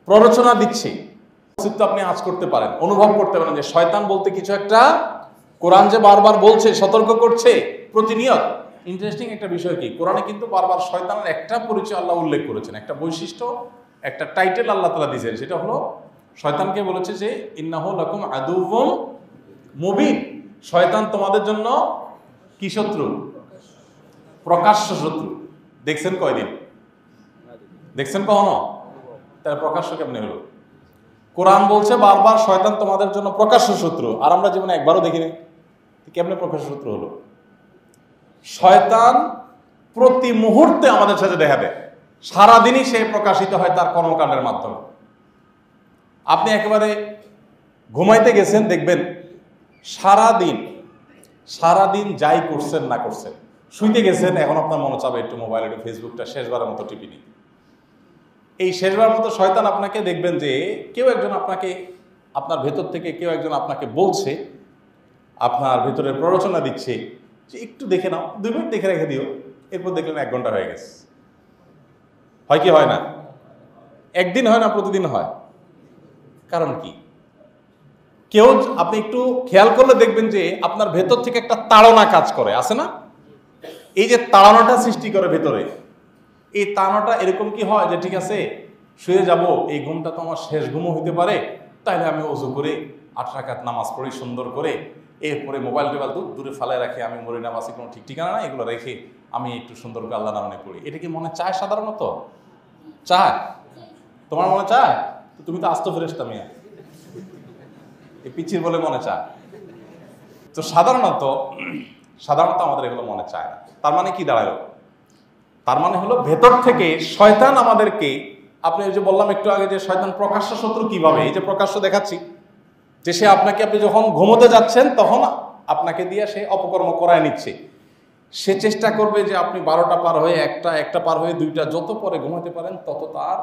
প্ররোচনা দিচ্ছে। আপনি আজ করতে পারেন, অনুভব করতে পারেন যে শয়তান বলতে কিছু একটা, কোরআন যে বারবার বলছে, সতর্ক করছে প্রতিনিয়ত, ইন্টারেস্টিং একটা বিষয় কি, কোরআনে কিন্তু বারবার শয়তানের একটা পরিচয় আল্লাহ উল্লেখ করেছেন, একটা বৈশিষ্ট্য, একটা টাইটেল আল্লাহ তাআলা দিয়েছেন। সেটা হলো শয়তানকে বলেছে যে ইন্নাহু লাকুম আদুউম মুবিন, শয়তান তোমাদের জন্য কি শত্রু? প্রকাশ্য শত্রু। দেখছেন কয়দিন? দেখছেন কখনো? তাহলে প্রকাশ্য কেমনে হলো? কোরআন বলছে বারবার শয়তান তোমাদের জন্য প্রকাশ্য শত্রু, আর আমরা জীবনে একবারও দেখিনি। কেমনে প্রকাশ্য শত্রু হলো? শয়তান প্রতি মুহূর্তে আমাদের সাথে দেখা দেয়, সারাদিনই সে প্রকাশিত হয় তার কর্মকাণ্ডের মাধ্যমে। আপনি একেবারে ঘুমাইতে গেছেন, দেখবেন সারাদিন যাই করছেন না করছেন, শুইতে গেছেন, এখন আপনার মনে চাবে একটু মোবাইল, একটু ফেসবুকটা শেষবারের মতো টিপি নিই। এই শেষবার মতো শয়তান আপনাকে দেখবেন যে কেউ একজন আপনাকে, আপনার ভেতর থেকে কেউ একজন আপনাকে বলছে, আপনার ভেতরের প্ররোচনা দিচ্ছে যে একটু দেখে নাও, 2 মিনিট দেখে রেখে দিও, এরপর দেখলেন 1 ঘন্টা হয়ে গেছে। হয় কি হয় না? একদিন হয় না, প্রতিদিন হয়। কারণ কি? কেউ, আপনি একটু খেয়াল করলে দেখবেন যে আপনার ভেতর থেকে একটা তাড়না কাজ করে, আছে না? এই যে তাড়নাটা সৃষ্টি করে ভেতরে, এই তাড়নাটা এরকম কি হয় যে ঠিক আছে শুয়ে যাব, এই ঘুমটা তো আমার শেষ ঘুমও হইতে পারে, তাইলে আমি ওযু করে 8 রাকাত নামাজ পড়ি সুন্দর করে, এরপরে মোবাইল টোবাইল দূরে ফালায় রাখি, আমি মরি নামাজি কোনো ঠিক ঠিকানা না, এগুলো রেখে আমি একটু সুন্দর করে আল্লাহ নামে পড়ি। এটা কি মনে চায়? সাধারণত চায়? তোমার মনে চায়? তো তুমি তো আস্ত ফেরেশতা মিয়া, এই পিচির বলে মনে চায়। তো সাধারণত আমাদের এগুলো মনে চায় না। তার মানে কি দাঁড়ালো? তার মানে হলো ভেতর থেকে শয়তান আমাদেরকে, আপনি ওই যে বললাম একটু আগে যে শয়তান প্রকাশ্য শত্রু কিভাবে, এই যে প্রকাশ্য দেখাচ্ছি যে সে আপনাকে, আপনি যখন ঘুমোতে যাচ্ছেন তখন আপনাকে দিয়ে সে অপকর্ম করায় নিচ্ছে। সে চেষ্টা করবে যে আপনি 12টা পার হয়ে 1টা পার হয়ে 2টা, যত পরে ঘুমাতে পারেন তত তার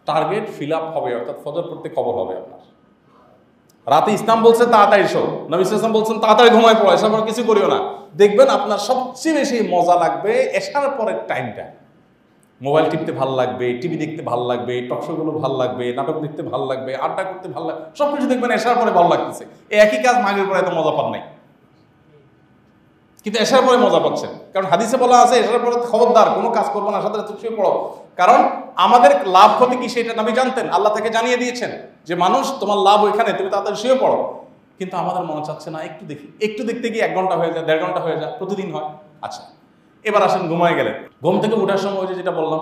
টার্গেট ফিল আপ হবে, অর্থাৎ ফজর পড়তে খবর হবে আপনার। রাতে ইসলাম বলছে তাড়াতাড়ি শো, নবী সাল্লাল্লাহু আলাইহি ওয়াসাল্লাম বলছেন তাড়াতাড়ি ঘুমায় পড়ো, এসব কিছু করিও না। দেখবেন আপনার সবচেয়ে বেশি মজা লাগবে এশার পরের টাইমটা। মোবাইল টিপতে ভাল লাগবে, টিভি দেখতে ভাল লাগবে, টকশোগুলো ভাল লাগবে, নাটক দেখতে ভাল লাগবে, আড্ডা করতে ভাল লাগবে, সবকিছু দেখবেন এশার পরে ভালো লাগতেছে। এই একই কাজ মাগরিবের পরে এত মজা পান নাই, কিন্তু এশার পরে মজা পাচ্ছেন। কারণ হাদিসে বলা আছে এশার পরে খবরদার কোনো কাজ করবো না, সাথে সাথে শুয়ে পড়ো। কারণ আমাদের লাভ ক্ষতি কি সেটা নবী জানতেন, আল্লাহ তাকে জানিয়ে দিয়েছেন যে মানুষ তোমার লাভ ওইখানে, তুমি তাড়াতাড়ি শুয়ে পড়ো। কিন্তু আমাদের মনে চাচ্ছে না, একটু দেখি, একটু দেখতে গিয়ে 1 ঘন্টা হয়ে যায়, 1.5 ঘন্টা হয়ে যায়, প্রতিদিন হয়। আচ্ছা, এবার আসেন ঘুমায় গেলেন, ঘুম থেকে উঠার সময় ওই যেটা বললাম,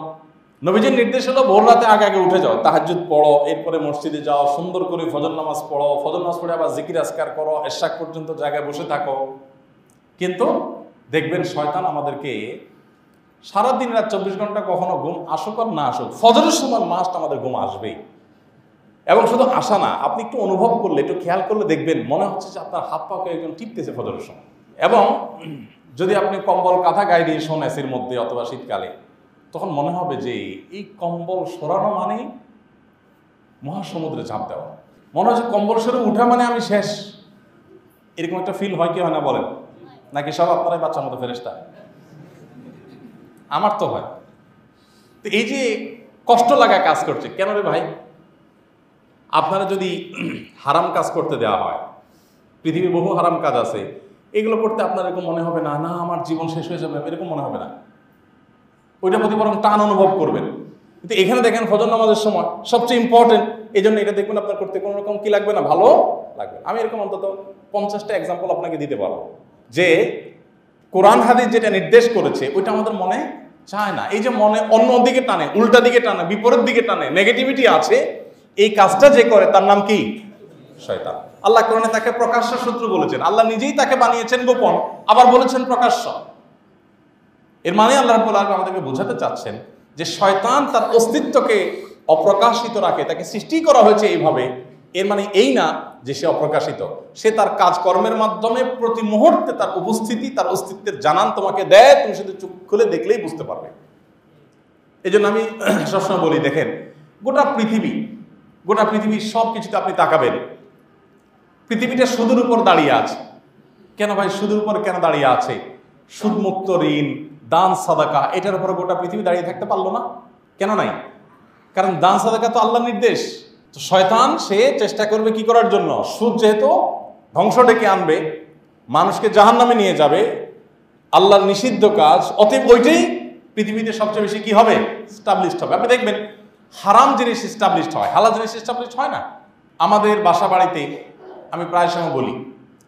নবীজির নির্দেশ হলো ভোর রাতে আগে উঠে যাও, তাহাজ্জুদ পড়ো, এরপরে মসজিদে যাও, সুন্দর করে ফজর নামাজ পড়ো, ফজর নামাজ পড়ে আবার জিকির আজকার করো, এশাক পর্যন্ত জায়গায় বসে থাকো। কিন্তু দেখবেন শয়তান আমাদেরকে সারাদিন রাত 24 ঘন্টা, কখনো ঘুম আসুক আর না আসুক, ফজরের সময় মাস্ট আমাদের ঘুম আসবেই। এবং শুধু আসা না, আপনি একটু অনুভব করলে, একটু খেয়াল করলে দেখবেন মনে হচ্ছে যে আপনার হাত পাকে একজন টিপতেছে ফজরের সময়। এবং যদি আপনি কম্বল কাঁথা গায়ে দিয়ে শোন এসির মধ্যে অথবা শীতকালে, তখন মনে হবে যে এই কম্বল সরানো মানে মহাসমুদ্রে ঝাঁপ দেওয়া, মনে হচ্ছে কম্বল সরে উঠা মানে আমি শেষ। এরকম একটা ফিল হয় কি হয় না বলেন? নাকি সব আপনারাই বাচ্চার মতো ফেরেশতা? আমার তো হয়। তো এই যে কষ্ট লাগা কাজ করছে কেন রে ভাই? আপনারা যদি হারাম কাজ করতে দেওয়া হয়, পৃথিবীর বহু হারাম কাজ আছে, এগুলো করতে আপনার এরকম মনে হবে না, না আমার জীবন শেষ হয়ে যাবে, এরকম মনে হবে না। ওইটার প্রতি বরং টান অনুভব করবেন। কিন্তু এখানে দেখেন ফজর নামাজের সময় সবচেয়ে ইম্পর্টেন্ট, এই জন্য এটা দেখবেন আপনার করতে কোনো রকম কি লাগবে না, ভালো লাগবে। আমি এরকম অন্তত 50টা এক্সাম্পল আপনাকে দিতে পারবো যে কোরআন হাদিস যেটা নির্দেশ করেছে ওইটা আমাদের মনে চায় না। এই যে মনে অন্য দিকে টানে, উল্টা দিকে টানে, বিপরীত দিকে টানে, নেগেটিভিটি আছে, এই কাজটা যে করে তার নাম কি? শয়তান। আল্লাহ কোরআনে তাকে প্রকাশ্য শত্রু বলেছেন, আল্লাহ নিজেই তাকে বানিয়েছেন গোপন, আবার বলেছেন প্রকাশ্য। এর মানে আল্লাহ রাব্বুল আলামিন আমাদেরকে বোঝাতে চাচ্ছেন যে শয়তান তার অস্তিত্বকে অপ্রকাশিত রাখে, তাকে সৃষ্টি করা হয়েছে এইভাবে। এর মানে এই না যে সে অপ্রকাশিত, সে তার কাজকর্মের মাধ্যমে প্রতি মুহূর্তে তার উপস্থিতি, তার অস্তিত্বের জানান তোমাকে দেয়, তুমি শুধু চোখ খুলে দেখলেই বুঝতে পারবে। এই জন্য আমি সবসময় বলি, দেখেন গোটা পৃথিবীর সব কিছুতে আপনি তাকাবেন, পৃথিবীটা সুদের উপর দাঁড়িয়ে আছে। কেন ভাই সুদের উপর কেন দাঁড়িয়ে আছে? সুদমুক্ত ঋণ, দান সাদাকা, এটার উপরে গোটা পৃথিবী দাঁড়িয়ে থাকতে পারলো না? কেন নাই? কারণ দান সাদাকা তো আল্লাহর নির্দেশ। তো শয়তান সে চেষ্টা করবে কি করার জন্য? সুদ যেহেতু ধ্বংস ডেকে আনবে, মানুষকে জাহান্নামে নিয়ে যাবে, আল্লাহর নিষিদ্ধ কাজ, অতএব ওইটাই পৃথিবীতে সবচেয়ে বেশি কি হবে, স্টাবলিশড হবে। আপনি দেখবেন হারাম জিনিস স্টাবলিশড হয়, হালাল জিনিস স্টাবলিশড হয় না। আমাদের বাসা বাড়িতে আমি প্রায় সময় বলি,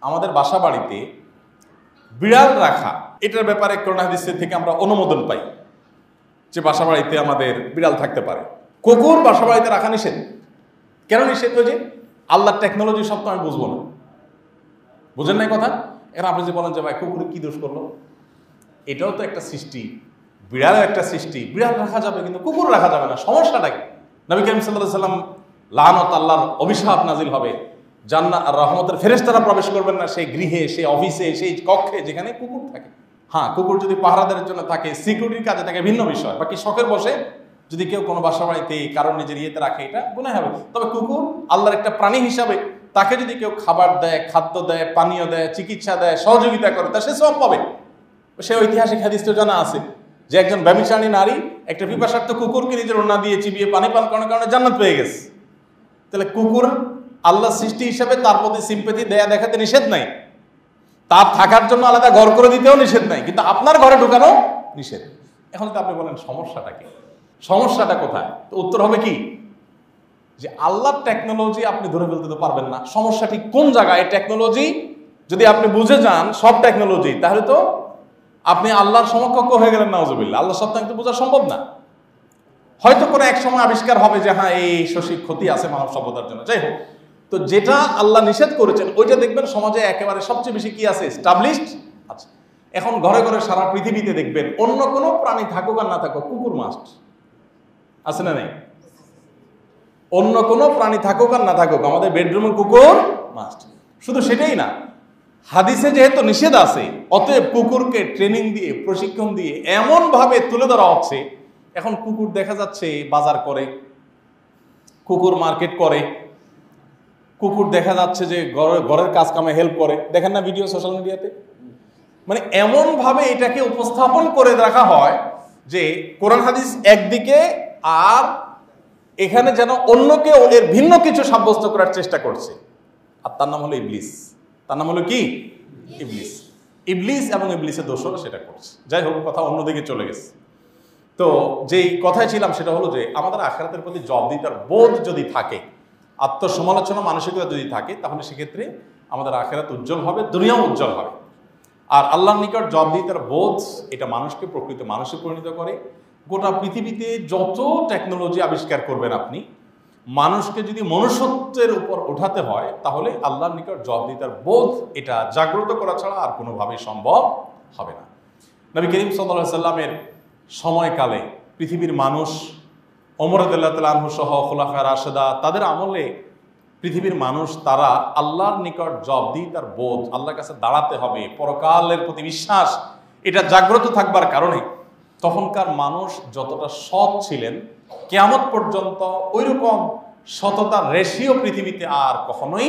আমাদের বাসা বাড়িতে বিড়াল রাখা এটার ব্যাপারে কোরআন হাদিসের থেকে আমরা অনুমোদন পাই যে বাসা বাড়িতে আমাদের বিড়াল থাকতে পারে। কুকুর বাসা বাড়িতে রাখা নিষেধ। কেন নিষেধ? ওই যে আল্লাহর টেকনোলজি সব তো আমি বুঝবো না, বুঝেন নাই কথা। এখন আপনি যে বলেন যে ভাই কুকুরে কি দোষ করলো, এটাও তো একটা সৃষ্টি, বিড়ালও একটা সৃষ্টি। বিড়াল রাখা যাবে কিন্তু কুকুর রাখা যাবে না, সমস্যাটা কি? নবী করিম সাল্লাল্লাহু আলাইহি সাল্লাম লানত, আল্লাহর অভিশাপ নাজিল হবে, জান্নাত আর রহমতের ফেরেশতারা প্রবেশ করবেন না সেই গৃহে, সেই অফিসে, সেই কক্ষে যেখানে কুকুর থাকে। হ্যাঁ, কুকুর যদি পাহারাদারের জন্য থাকে, সিকিউরিটির কাজে থাকে, ভিন্ন বিষয়। বাকি শখের বসে যদি কেউ কোনো বাসা বাড়িতে কারণ নিজের ইয়েতে রাখে, এটা গুনাহ হবে। তবে কুকুর আল্লাহর একটা প্রাণী হিসাবে তাকে যদি কেউ খাবার দেয়, খাদ্য দেয়, পানীয় দেয়, চিকিৎসা দেয়, সহযোগিতা করে, তা সে সব পাবে। সে ঐতিহাসিক হাদিস তো জানা আছে যে একজন ব্যভিচারী নারী একটা পিপাসার্থ কুকুরকে নিজের ওড়না দিয়ে চিবিয়ে পানি পান করার কারণে জান্নাত পেয়ে গেছে। তাহলে কুকুর আল্লাহ সৃষ্টি হিসাবে তার প্রতি সিম্পেথি দেয়া দেখাতে নিষেধ নাই, তার থাকার জন্য আলাদা ঘর করে দিতেও নিষেধ নাই, কিন্তু আপনার ঘরে ঢুকানো নিষেধ। এখন যদি আপনি বলেন সমস্যাটা কি, সমস্যাটা কোথায়, তো উত্তর হবে কি যে আল্লাহর টেকনোলজি আপনি ধরে ফেলতে তো পারবেন না। সমস্যা ঠিক কোন জায়গায়? টেকনোলজি যদি আপনি বুঝে যান সব টেকনোলজি, তাহলে তো আপনি আল্লাহর সমকক্ষ হয়ে গেলেন, নাউজুবিল্লাহ। আল্লাহ সব তো বোঝা সম্ভব না। হয়তো কোনো এক সময় আবিষ্কার হবে যে হ্যাঁ এই শশী ক্ষতি আছে মানব সভ্যতার জন্য, যাই হোক। তো যেটা আল্লাহ নিষেধ করেছেন ওইটা দেখবেন সমাজে একেবারে সবচেয়ে বেশি কি আছে, এস্টাবলিশড আছে। এখন ঘরে ঘরে সারা পৃথিবীতে দেখবেন অন্য কোনো প্রাণী থাকুক আর না থাকুক, কুকুর মাস্ট আছে না নেই? অন্য কোনো প্রাণী থাকুক আর না থাকুক, আমাদের বেডরুমে কুকুর মাস্ট। শুধু সেটাই না, হাদিসে যেহেতু নিষেধ আছে, অতএব কুকুরকে ট্রেনিং দিয়ে, প্রশিক্ষণ দিয়ে এমন ভাবে তুলে ধরা হচ্ছে, এখন কুকুর দেখা যাচ্ছে বাজার করে, কুকুর মার্কেট করে, কুকুর দেখা যাচ্ছে যে ঘরের কাজ কামে হেল্প করে। দেখেন না ভিডিও সোশ্যাল মিডিয়াতে? মানে এমন ভাবে এটাকে উপস্থাপন করে রাখা হয় যে কোরআন হাদিস একদিকে, আর এখানে যেন অন্যকে এর ভিন্ন কিছু সাব্যস্ত করার চেষ্টা করছে। আর তার নাম হলো ইবলিস। তার নাম হলো কি? ইবলিস। ইবলিস এবং ইবলিসের দোষরা সেটা করছে। যাই হোক, কথা অন্যদিকে চলে গেছে। তো যেই কথায় ছিলাম সেটা হলো যে আমাদের আখিরাতের প্রতি জবাবদিহিতার বোধ যদি থাকে, আত্মসমালোচনা মানসিকতা যদি থাকে, তাহলে সেক্ষেত্রে আমাদের আখিরাত উজ্জ্বল হবে, দুনিয়াও উজ্জ্বল হবে। আর আল্লাহর নিকট জবাবদিহিতার বোধ, এটা মানুষকে প্রকৃত মানুষে পরিণত করে। গোটা পৃথিবীতে যত টেকনোলজি আবিষ্কার করবেন আপনি, মানুষকে যদি মনুষ্যত্বের উপর ওঠাতে হয়, তাহলে আল্লাহর নিকট জবাবদিহিতার বোধ এটা জাগ্রত করা ছাড়া আর কোনোভাবেই সম্ভব হবে না। নবী করিম সাল্লাল্লাহু আলাইহি সাল্লামের সময়কালে পৃথিবীর মানুষ, ওমর রাদিয়াল্লাহু তাআলা আনহু সহ খুলাফায়ে রাশেদা, তাদের আমলে পৃথিবীর মানুষ তারা আল্লাহর নিকট জবাবদিহিতার বোধ, আল্লাহর কাছে দাঁড়াতে হবে, পরকালের প্রতি বিশ্বাস, এটা জাগ্রত থাকবার কারণে তখনকার মানুষ যতটা সৎ ছিলেন, কিয়ামত পর্যন্ত ওইরকম সততার রেশিও পৃথিবীতে আর কখনোই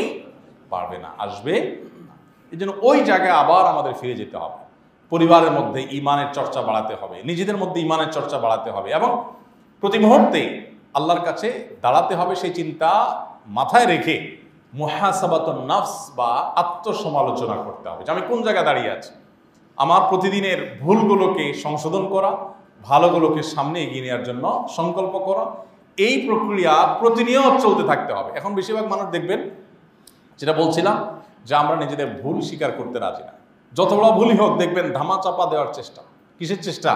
পারবে না, আসবে। এই জন্য ওই জায়গায় আবার আমাদের ফিরে যেতে হবে। পরিবারের মধ্যে ইমানের চর্চা বাড়াতে হবে, নিজেদের মধ্যে ইমানের চর্চা বাড়াতে হবে, এবং প্রতি মুহূর্তে আল্লাহর কাছে দাঁড়াতে হবে সেই চিন্তা মাথায় রেখে মুহাসাবাতুন নফস বা আত্মসমালোচনা করতে হবে যে আমি কোন জায়গায় দাঁড়িয়ে আছি। আমার প্রতিদিনের ভুলগুলোকে সংশোধন করা, ভালোগুলোকে সামনে এগিয়ে নেওয়ার জন্য সংকল্প করা, এই প্রক্রিয়া প্রতিনিয়ত চলতে থাকতে হবে। এখন বেশিরভাগ মানুষ দেখবেন, যেটা বলছিলাম, যে আমরা নিজেদের ভুল স্বীকার করতে রাজি না। যত বড় ভুলই হোক দেখবেন ধামা চাপা দেওয়ার চেষ্টা। কিসের চেষ্টা?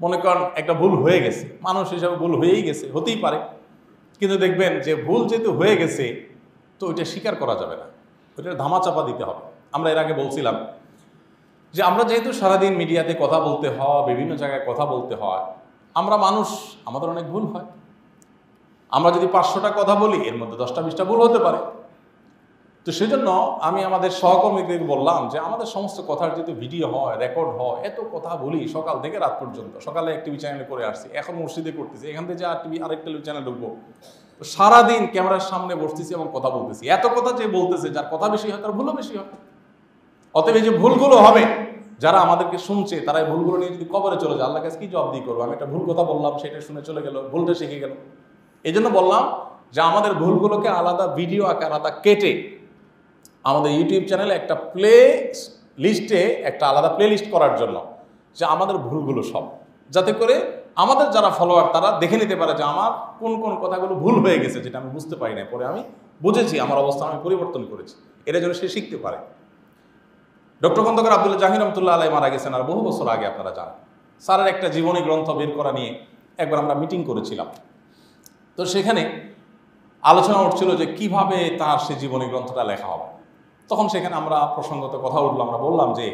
মনে করেন একটা ভুল হয়ে গেছে, মানুষ হিসাবে ভুল হয়েই গেছে, হতেই পারে, কিন্তু দেখবেন যে ভুল যেহেতু হয়ে গেছে তো ওইটা স্বীকার করা যাবে না, ওইটা ধামা চাপা দিতে হবে। আমরা এর আগে বলছিলাম যে আমরা যেহেতু সারাদিন মিডিয়াতে কথা বলতে হয়, বিভিন্ন জায়গায় কথা বলতে হয়, আমরা মানুষ, আমাদের অনেক ভুল হয়। আমরা যদি 500টা কথা বলি, এর মধ্যে 10টা 20টা ভুল হতে পারে। তো সেজন্য আমি আমাদের সহকর্মীদেরকে বললাম যে আমাদের সমস্ত কথার যেহেতু ভিডিও হয়, রেকর্ড হয়, এত কথা বলি সকাল থেকে রাত পর্যন্ত। সকালে এক টিভি চ্যানেলে করে আসছি, এখন মসজিদে করতেছি, এখান থেকে আরেক টিভি চ্যানেল ঢুকবো, সারাদিন ক্যামেরার সামনে বসতেছি এবং কথা বলতেছি। এত কথা যে বলতেছে, যার কথা বেশি হয় তার ভুলও বেশি হয়। অতএব এই যে ভুলগুলো হবে, যারা আমাদেরকে শুনছে তারা এই ভুলগুলো নিয়ে যদি কবরে চলে যায়, আল্লাহর কাছে কি জবাব দিয়ে করবো? আমি একটা ভুল কথা বললাম, সেটা শুনে চলে গেল, ভুলটা শিখে গেল। এই জন্য বললাম যে আমাদের ভুলগুলোকে আলাদা ভিডিও আকার আলাদা কেটে আমাদের ইউটিউব চ্যানেলে একটা প্লে লিস্টে একটা আলাদা প্লে লিস্ট করার জন্য, যে আমাদের ভুলগুলো সব, যাতে করে আমাদের যারা ফলোয়ার তারা দেখে নিতে পারে যে আমার কোন কোন কথাগুলো ভুল হয়ে গেছে, যেটা আমি বুঝতে পারি না, পরে আমি বুঝেছি, আমার অবস্থান আমি পরিবর্তন করেছি, এটা যেন সে শিখতে পারে। ডক্টর খন্দকার আব্দুল্লাহ জাহির রহমতুল্লাহ আলাইহি মারা গেছেন আর বহু বছর আগে, আপনারা জানেন। স্যারের একটা জীবনী গ্রন্থ বের করা নিয়ে একবার আমরা মিটিং করেছিলাম। তো সেখানে আলোচনা উঠছিল যে কিভাবে তার সে জীবনী গ্রন্থটা লেখা হবে। তখন সেখানে আমরা প্রসঙ্গত কথা উঠলো, আমরা বললাম যে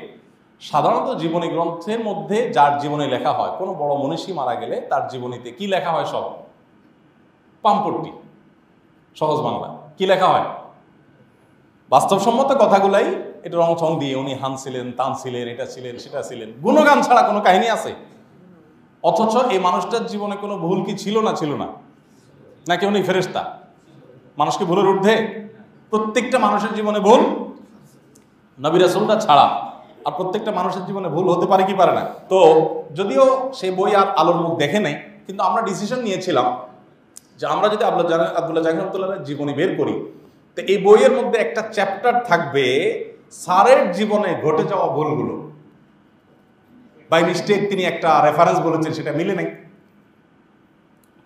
সাধারণত জীবনী গ্রন্থের মধ্যে যার জীবনী লেখা হয়, কোনো বড় মনীষী মারা গেলে তার জীবনীতে কি লেখা হয়? সব পাম্পট্টি, সহজ বাংলা কি লেখা হয়? বাস্তবসম্মত কথাগুলাই এটা রং চং দিয়ে উনি হান ছিলেন, তান ছিলেন, এটা ছিলেন, সেটা ছিলেন, গুণগান ছাড়া কোনো কাহিনী আছে? অথচ এই মানুষটার জীবনে কোনো ভুল কি ছিল না? ছিল না? নাকি উনি ফেরেশতা? মানুষকে ভুলের ঊর্ধ্বে? প্রত্যেকটা মানুষের জীবনে ভুল, নবী রাসূলরা ছাড়া। আর প্রত্যেকটা মানুষের জীবনে ভুল হতে পারে কি পারে না? তো যদিও সেই বই আর আলোর মুখ দেখে নাই, কিন্তু আমরা ডিসিশন নিয়েছিলাম যে আমরা যদি আব্দুল্লাহ জাহির রহমতুল্লাহর জীবনী বের করি, তো এই বইয়ের মধ্যে একটা চ্যাপ্টার থাকবে স্যারের জীবনে ঘটে যাওয়া ভুলগুলো। বাই মিস্টেক তিনি একটা রেফারেন্স বলেছেন, সেটা মিলে নাই।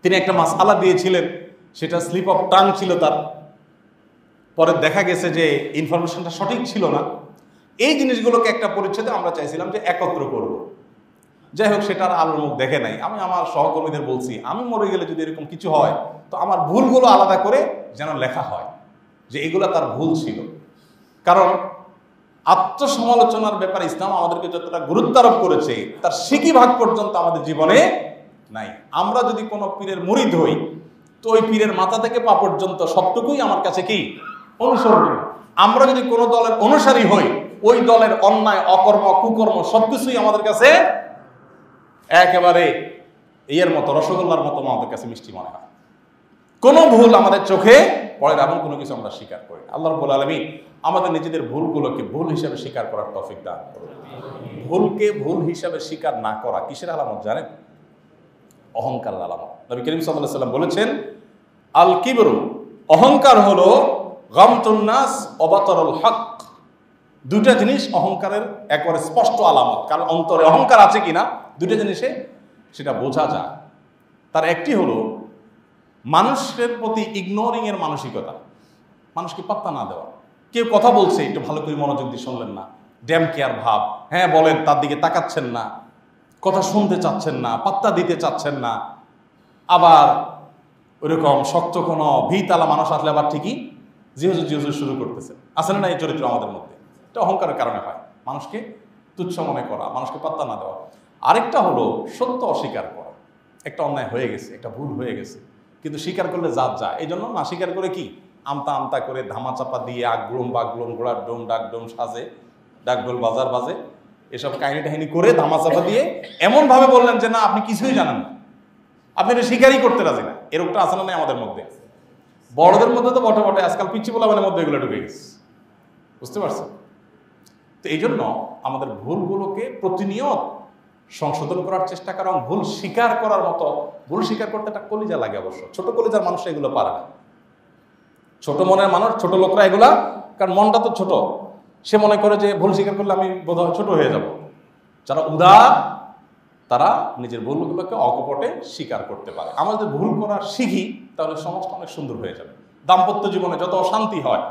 তিনি একটা মাসআলা দিয়েছিলেন, সেটা স্লিপ অফ টাং ছিল তার, পরে দেখা গেছে যে ইনফরমেশনটা সঠিক ছিল না। এই জিনিসগুলোকে একটা পরিচ্ছেদে আমরা চাইছিলাম যে একত্র করব। যাই হোক, সেটার আলোর মুখ দেখে নাই। আমি আমার সহকর্মীদের বলছি, আমি মরে গেলে যদি এরকম কিছু হয়, তো আমার ভুলগুলো আলাদা করে যেন লেখা হয় যে এগুলো তার ভুল ছিল। কারণ আত্মসমালোচনার ব্যাপারে ইসলাম আমাদেরকে যতটা গুরুত্ব আরোপ করেছে, তার সিকি ভাগ পর্যন্ত আমাদের জীবনে নাই। আমরা যদি কোনো পীরের মুরিদ হই, তো ওই পীরের মাথা থেকে পা পর্যন্ত সবটুকুই আমার কাছে কি? অনুসরণীয়। আমরা যদি কোনো দলের অনুসারী হই, ওই দলের অন্যায়, অকর্ম, কুকর্ম সবকিছুই আমাদের কাছে একেবারে ইয়ের মতো, রসগোল্লার মতো আমাদের কাছে মিষ্টি মনে হয়। কোনো ভুল আমাদের চোখে পড়ে না, এমন কোনো কিছু আমরা স্বীকার করি না। আল্লাহ রাব্বুল আলামিন আমাদের নিজেদের ভুলগুলোকে ভুল হিসাবে স্বীকার করার তৌফিক দান করুন। ভুলকে ভুল হিসাবে স্বীকার না করা কিসের আলামত জানেন? অহংকারের আলামত। নবী করিম সাল্লাল্লাহু আলাইহি ওয়াসাল্লাম বলেছেন, আল কিবরু, অহংকার হলো গামতুন নাস ওয়া বাতারুল হক। দুইটা জিনিস অহংকারের একবারে স্পষ্ট আলামত। কারণ অন্তরে অহংকার আছে কিনা দুইটা জিনিসে সেটা বোঝা যায়। তার একটি হলো মানুষের প্রতি ইগনোরিং এর মানসিকতা, মানুষকে পাত্তা না দেওয়া। কেউ কথা বলছে, একটু ভালো করে মনোযোগ দিয়ে শুনলেন না, ড্যাম কেয়ার ভাব, হ্যাঁ বলেন, তার দিকে তাকাচ্ছেন না, কথা শুনতে চাচ্ছেন না, পাত্তা দিতে চাচ্ছেন না। আবার ওইরকম শক্ত কোনো ভিতালা মানুষ আসলে আবার ঠিকই জিহুজু শুরু করতেছে। আসলে না এই চরিত্র আমাদের মধ্যে? এটা অহংকারের কারণে হয়, মানুষকে তুচ্ছ মনে করা, মানুষকে পাত্তা না দেওয়া। আরেকটা হলো সত্য অস্বীকার করা। একটা অন্যায় হয়ে গেছে, একটা ভুল হয়ে গেছে, কিন্তু স্বীকার করলে জাত যায়। এই জন্য না স্বীকার করে কি আমতা আমতা করে ধামাচাপা দিয়ে আগলুম বাগলুম ঘোড়ার ডোম ডাকডোম সাজে, ডাকডোল বাজার বাজে, এসব কাহিনী টাহিনী করে ধামাচাপা দিয়ে এমনভাবে বললেন যে না আপনি কিছুই জানেন না, আপনি এটা স্বীকারই করতে রাজি না। এরকমটা আছে না নাই আমাদের মধ্যে? বড়দের মধ্যে তো বটে বটে, আজকাল পিচ্ছি পোলাপানের মধ্যে এগুলো ঢুকে গেছে, বুঝতে পারছেন? তো এই জন্য আমাদের ভুলগুলোকে প্রতিনিয়ত সংশোধন করার চেষ্টা করা, এবং ভুল স্বীকার করার মতো, ভুল স্বীকার করতে একটা কলিজা লাগে অবশ্য। ছোট কলিজার মানুষ এগুলো পারে না, ছোট মনের মানুষ, ছোট লোকরা এগুলা, কারণ মনটা তো ছোট, সে মনে করে যে ভুল স্বীকার করলে আমি বোধহয় ছোট হয়ে যাব। যারা উদার তারা নিজের ভুলগুলোকে অকপটে স্বীকার করতে পারে। আমরা যদি ভুল করা শিখি, তাহলে সমাজটা অনেক সুন্দর হয়ে যাবে। দাম্পত্য জীবনে যত অশান্তি হয়,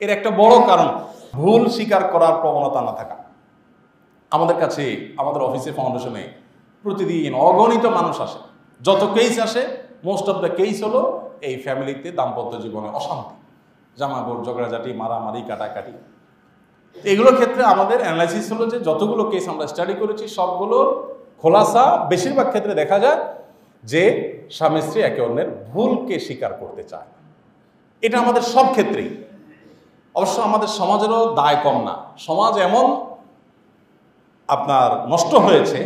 এর একটা বড় কারণ ভুল স্বীকার করার প্রবণতা না থাকা। আমাদের কাছে, আমাদের অফিসে, ফাউন্ডেশনে প্রতিদিন অগণিত মানুষ আসে। যত কেস আসে, মোস্ট অফ দ্য কেস হলো এই ফ্যামিলিতে দাম্পত্য জীবনে অশান্তি, জামাগড়, ঝগড়াঝাটি, মারামারি, কাটাকাটি। এগুলোর ক্ষেত্রে আমাদের অ্যানালাইসিস হলো যে যতগুলো কেস আমরা স্টাডি করেছি, সবগুলোর খোলাসা বেশিরভাগ ক্ষেত্রে দেখা যায় যে স্বামী স্ত্রী একে অন্যের ভুলকে স্বীকার করতে চায়। এটা আমাদের সব ক্ষেত্রেই। অবশ্য আমাদের সমাজেরও দায় কম না। সমাজ এমন আপনার নষ্ট হয়েছে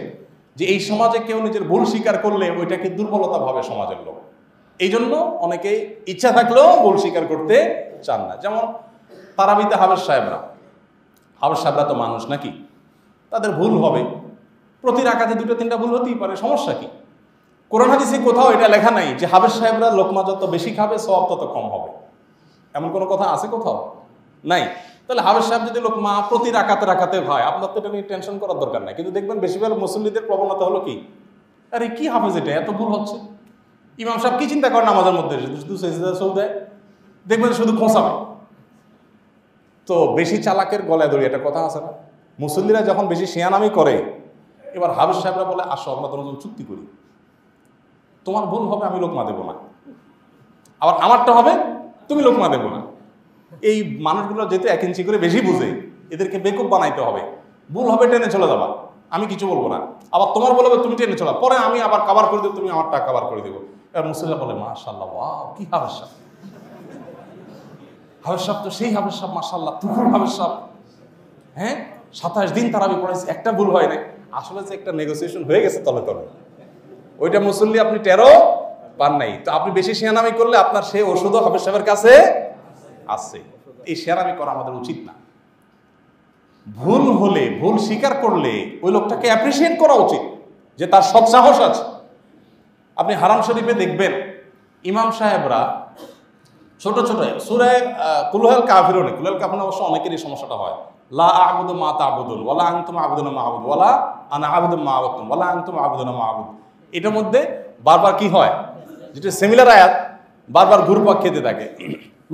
যে এই সমাজে কেউ নিজের ভুল স্বীকার করলে ওইটাকে দুর্বলতা ভাবে সমাজের লোক। এই জন্য অনেকে ইচ্ছা থাকলেও ভুল স্বীকার করতে চান না। যেমন তারাবিতে হাফেজ সাহেবরা তো মানুষ নাকি, তাদের ভুল হবে, প্রতি রাকাতে দুটো তিনটা ভুল হতেই পারে, সমস্যা কি? কোরআন হাদিসে কোথাও এটা লেখা নাই যে হাফেজ সাহেবরা লোকমা যত বেশি খাবে সওয়াব তত কম হবে, এমন কোনো কথা আছে কোথাও? নাই। তাহলে হাফেজ সাহেব যদি লোকমা প্রতি রাকাতে রাকাতে হয়, আপনার তো এটা নিয়ে টেনশন করার দরকার নাই। কিন্তু দেখবেন বেশিরভাগ মুসল্লিদের প্রবণতা হলো কি, আরে কি হাফেজ এটা এত ভুল হচ্ছে। ইমাম সাহেব কি চিন্তা করেন নামাজের মধ্যে, শুধু সেজদা সৌ দেয়, দেখবেন শুধু খোঁচাবে। তো বেশি চালাকের গলায় দড়ি একটা কথা আছে না, মুসল্লিরা যখন বেশি শিয়ানামি করে, এবার হাফেজ সাহেবরা বলে আসো আমরা তোমার চুক্তি করি, তোমার ভুল হবে আমি লোকমা দেবো না, আবার আমারটা হবে তুমি লোকমা দেবো না। এই মানুষগুলো যেহেতু 1 ইঞ্চি করে বেশি বুঝে, এদেরকে বেকুব বানাইতে হবে। ভুল হবে টেনে চলে যাবা, আমি কিছু বলবো না, আবার তোমার বলবে তুমি টেনে চলা, পরে আমি আবার কাভার করে দেবো, তুমি আমারটা কাভার করে দেবো। এবার মুসল্লিরা বলে মাশাআল্লাহ, ওয়াও কি হাফেজ সাহেব, হাফেজ সাহেব তো সেই হাফেজ সাহেব, মাশাআল্লাহ তুকুর হাফেজ সাহেব, হ্যাঁ 27 দিন তারাবি পড়াইছে, একটা ভুল হয় না। আসলে যে একটা নেগোসিয়েশন হয়ে গেছে তলে তলে, ওইটা মুসল্লি আপনি টেরও পান নাই। তো আপনি বেশি শিয়ানামি করলে আপনার সেই ওষুধও হাফেজ সাহেবের কাছে আছে। এই শিয়ানামি করা আমাদের উচিত না। ভুল হলে, ভুল স্বীকার করলে ওই লোকটাকে অ্যাপ্রিসিয়েট করা উচিত যে তার সৎসাহস আছে। আপনি হারাম শরীফে দেখবেন ইমাম সাহেবরা ছোট ছোট সূরা কুলুল কাফিরুন, কুলুল কাফিরুন অবশ্য অনেকেরই সমস্যাটা হয়, লা আ'বুদু মা তা'বুদুন ওয়ালা আনতুম আ'বুদুনা মা আ'বুদু ওয়ালা আনা আ'বুদু মা আ'বুদতুম ওয়ালা আনতুম আ'বুদুনা মা আ'বুদু। এটার মধ্যে বারবার কি হয়, যেটা সিমিলার আয়াত বারবার ঘুরপাক খেতে থাকে,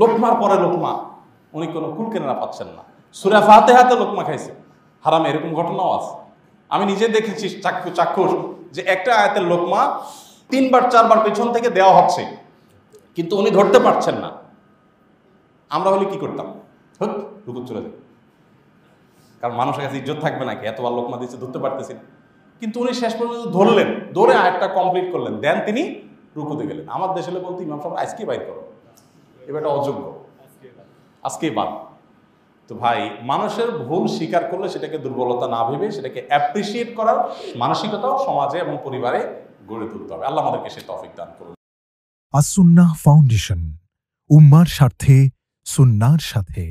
লোকমার পরে লোকমা, উনি কোনো কুল কেনারা পাচ্ছেন না। সূরা ফাতিহাতে লোকমা খাইছে হারামে, এরকম ঘটনাও আছে। আমি নিজে দেখেছি চাক্ষুষ যে একটা আয়াতের লোকমা 3বার 4বার পেছন থেকে দেওয়া হচ্ছে, কিন্তু উনি ধরতে পারছেন না। আমরা হলে কি করতাম, রুকু চলে যাই, কারণ মানুষের কাছে ইজ্জত থাকবে নাকি, এতবার লোকমা দিচ্ছে ধরতে পারতেছি না। কিন্তু উনি শেষ পর্যন্ত ধরলেন, ধরে আয়াতটা কমপ্লিট করলেন, দেন তিনি রুকুতে গেলেন। আমার দেশে বলতে ইমাম সাহেব আজকে বাইর করো, এবার এটা অযোগ্য, আজকেই বাদ। তো ভাই, মানুষের ভুল স্বীকার করলে সেটাকে দুর্বলতা না ভেবে সেটাকে অ্যাপ্রিসিয়েট করার মানসিকতাও সমাজে এবং পরিবারে গড়ে তুলতে হবে। আল্লাহ আমাদেরকে সে তৌফিক দান করুন। আস-সুন্নাহ ফাউন্ডেশন, উম্মার স্বার্থে সুন্নাহর সাথে।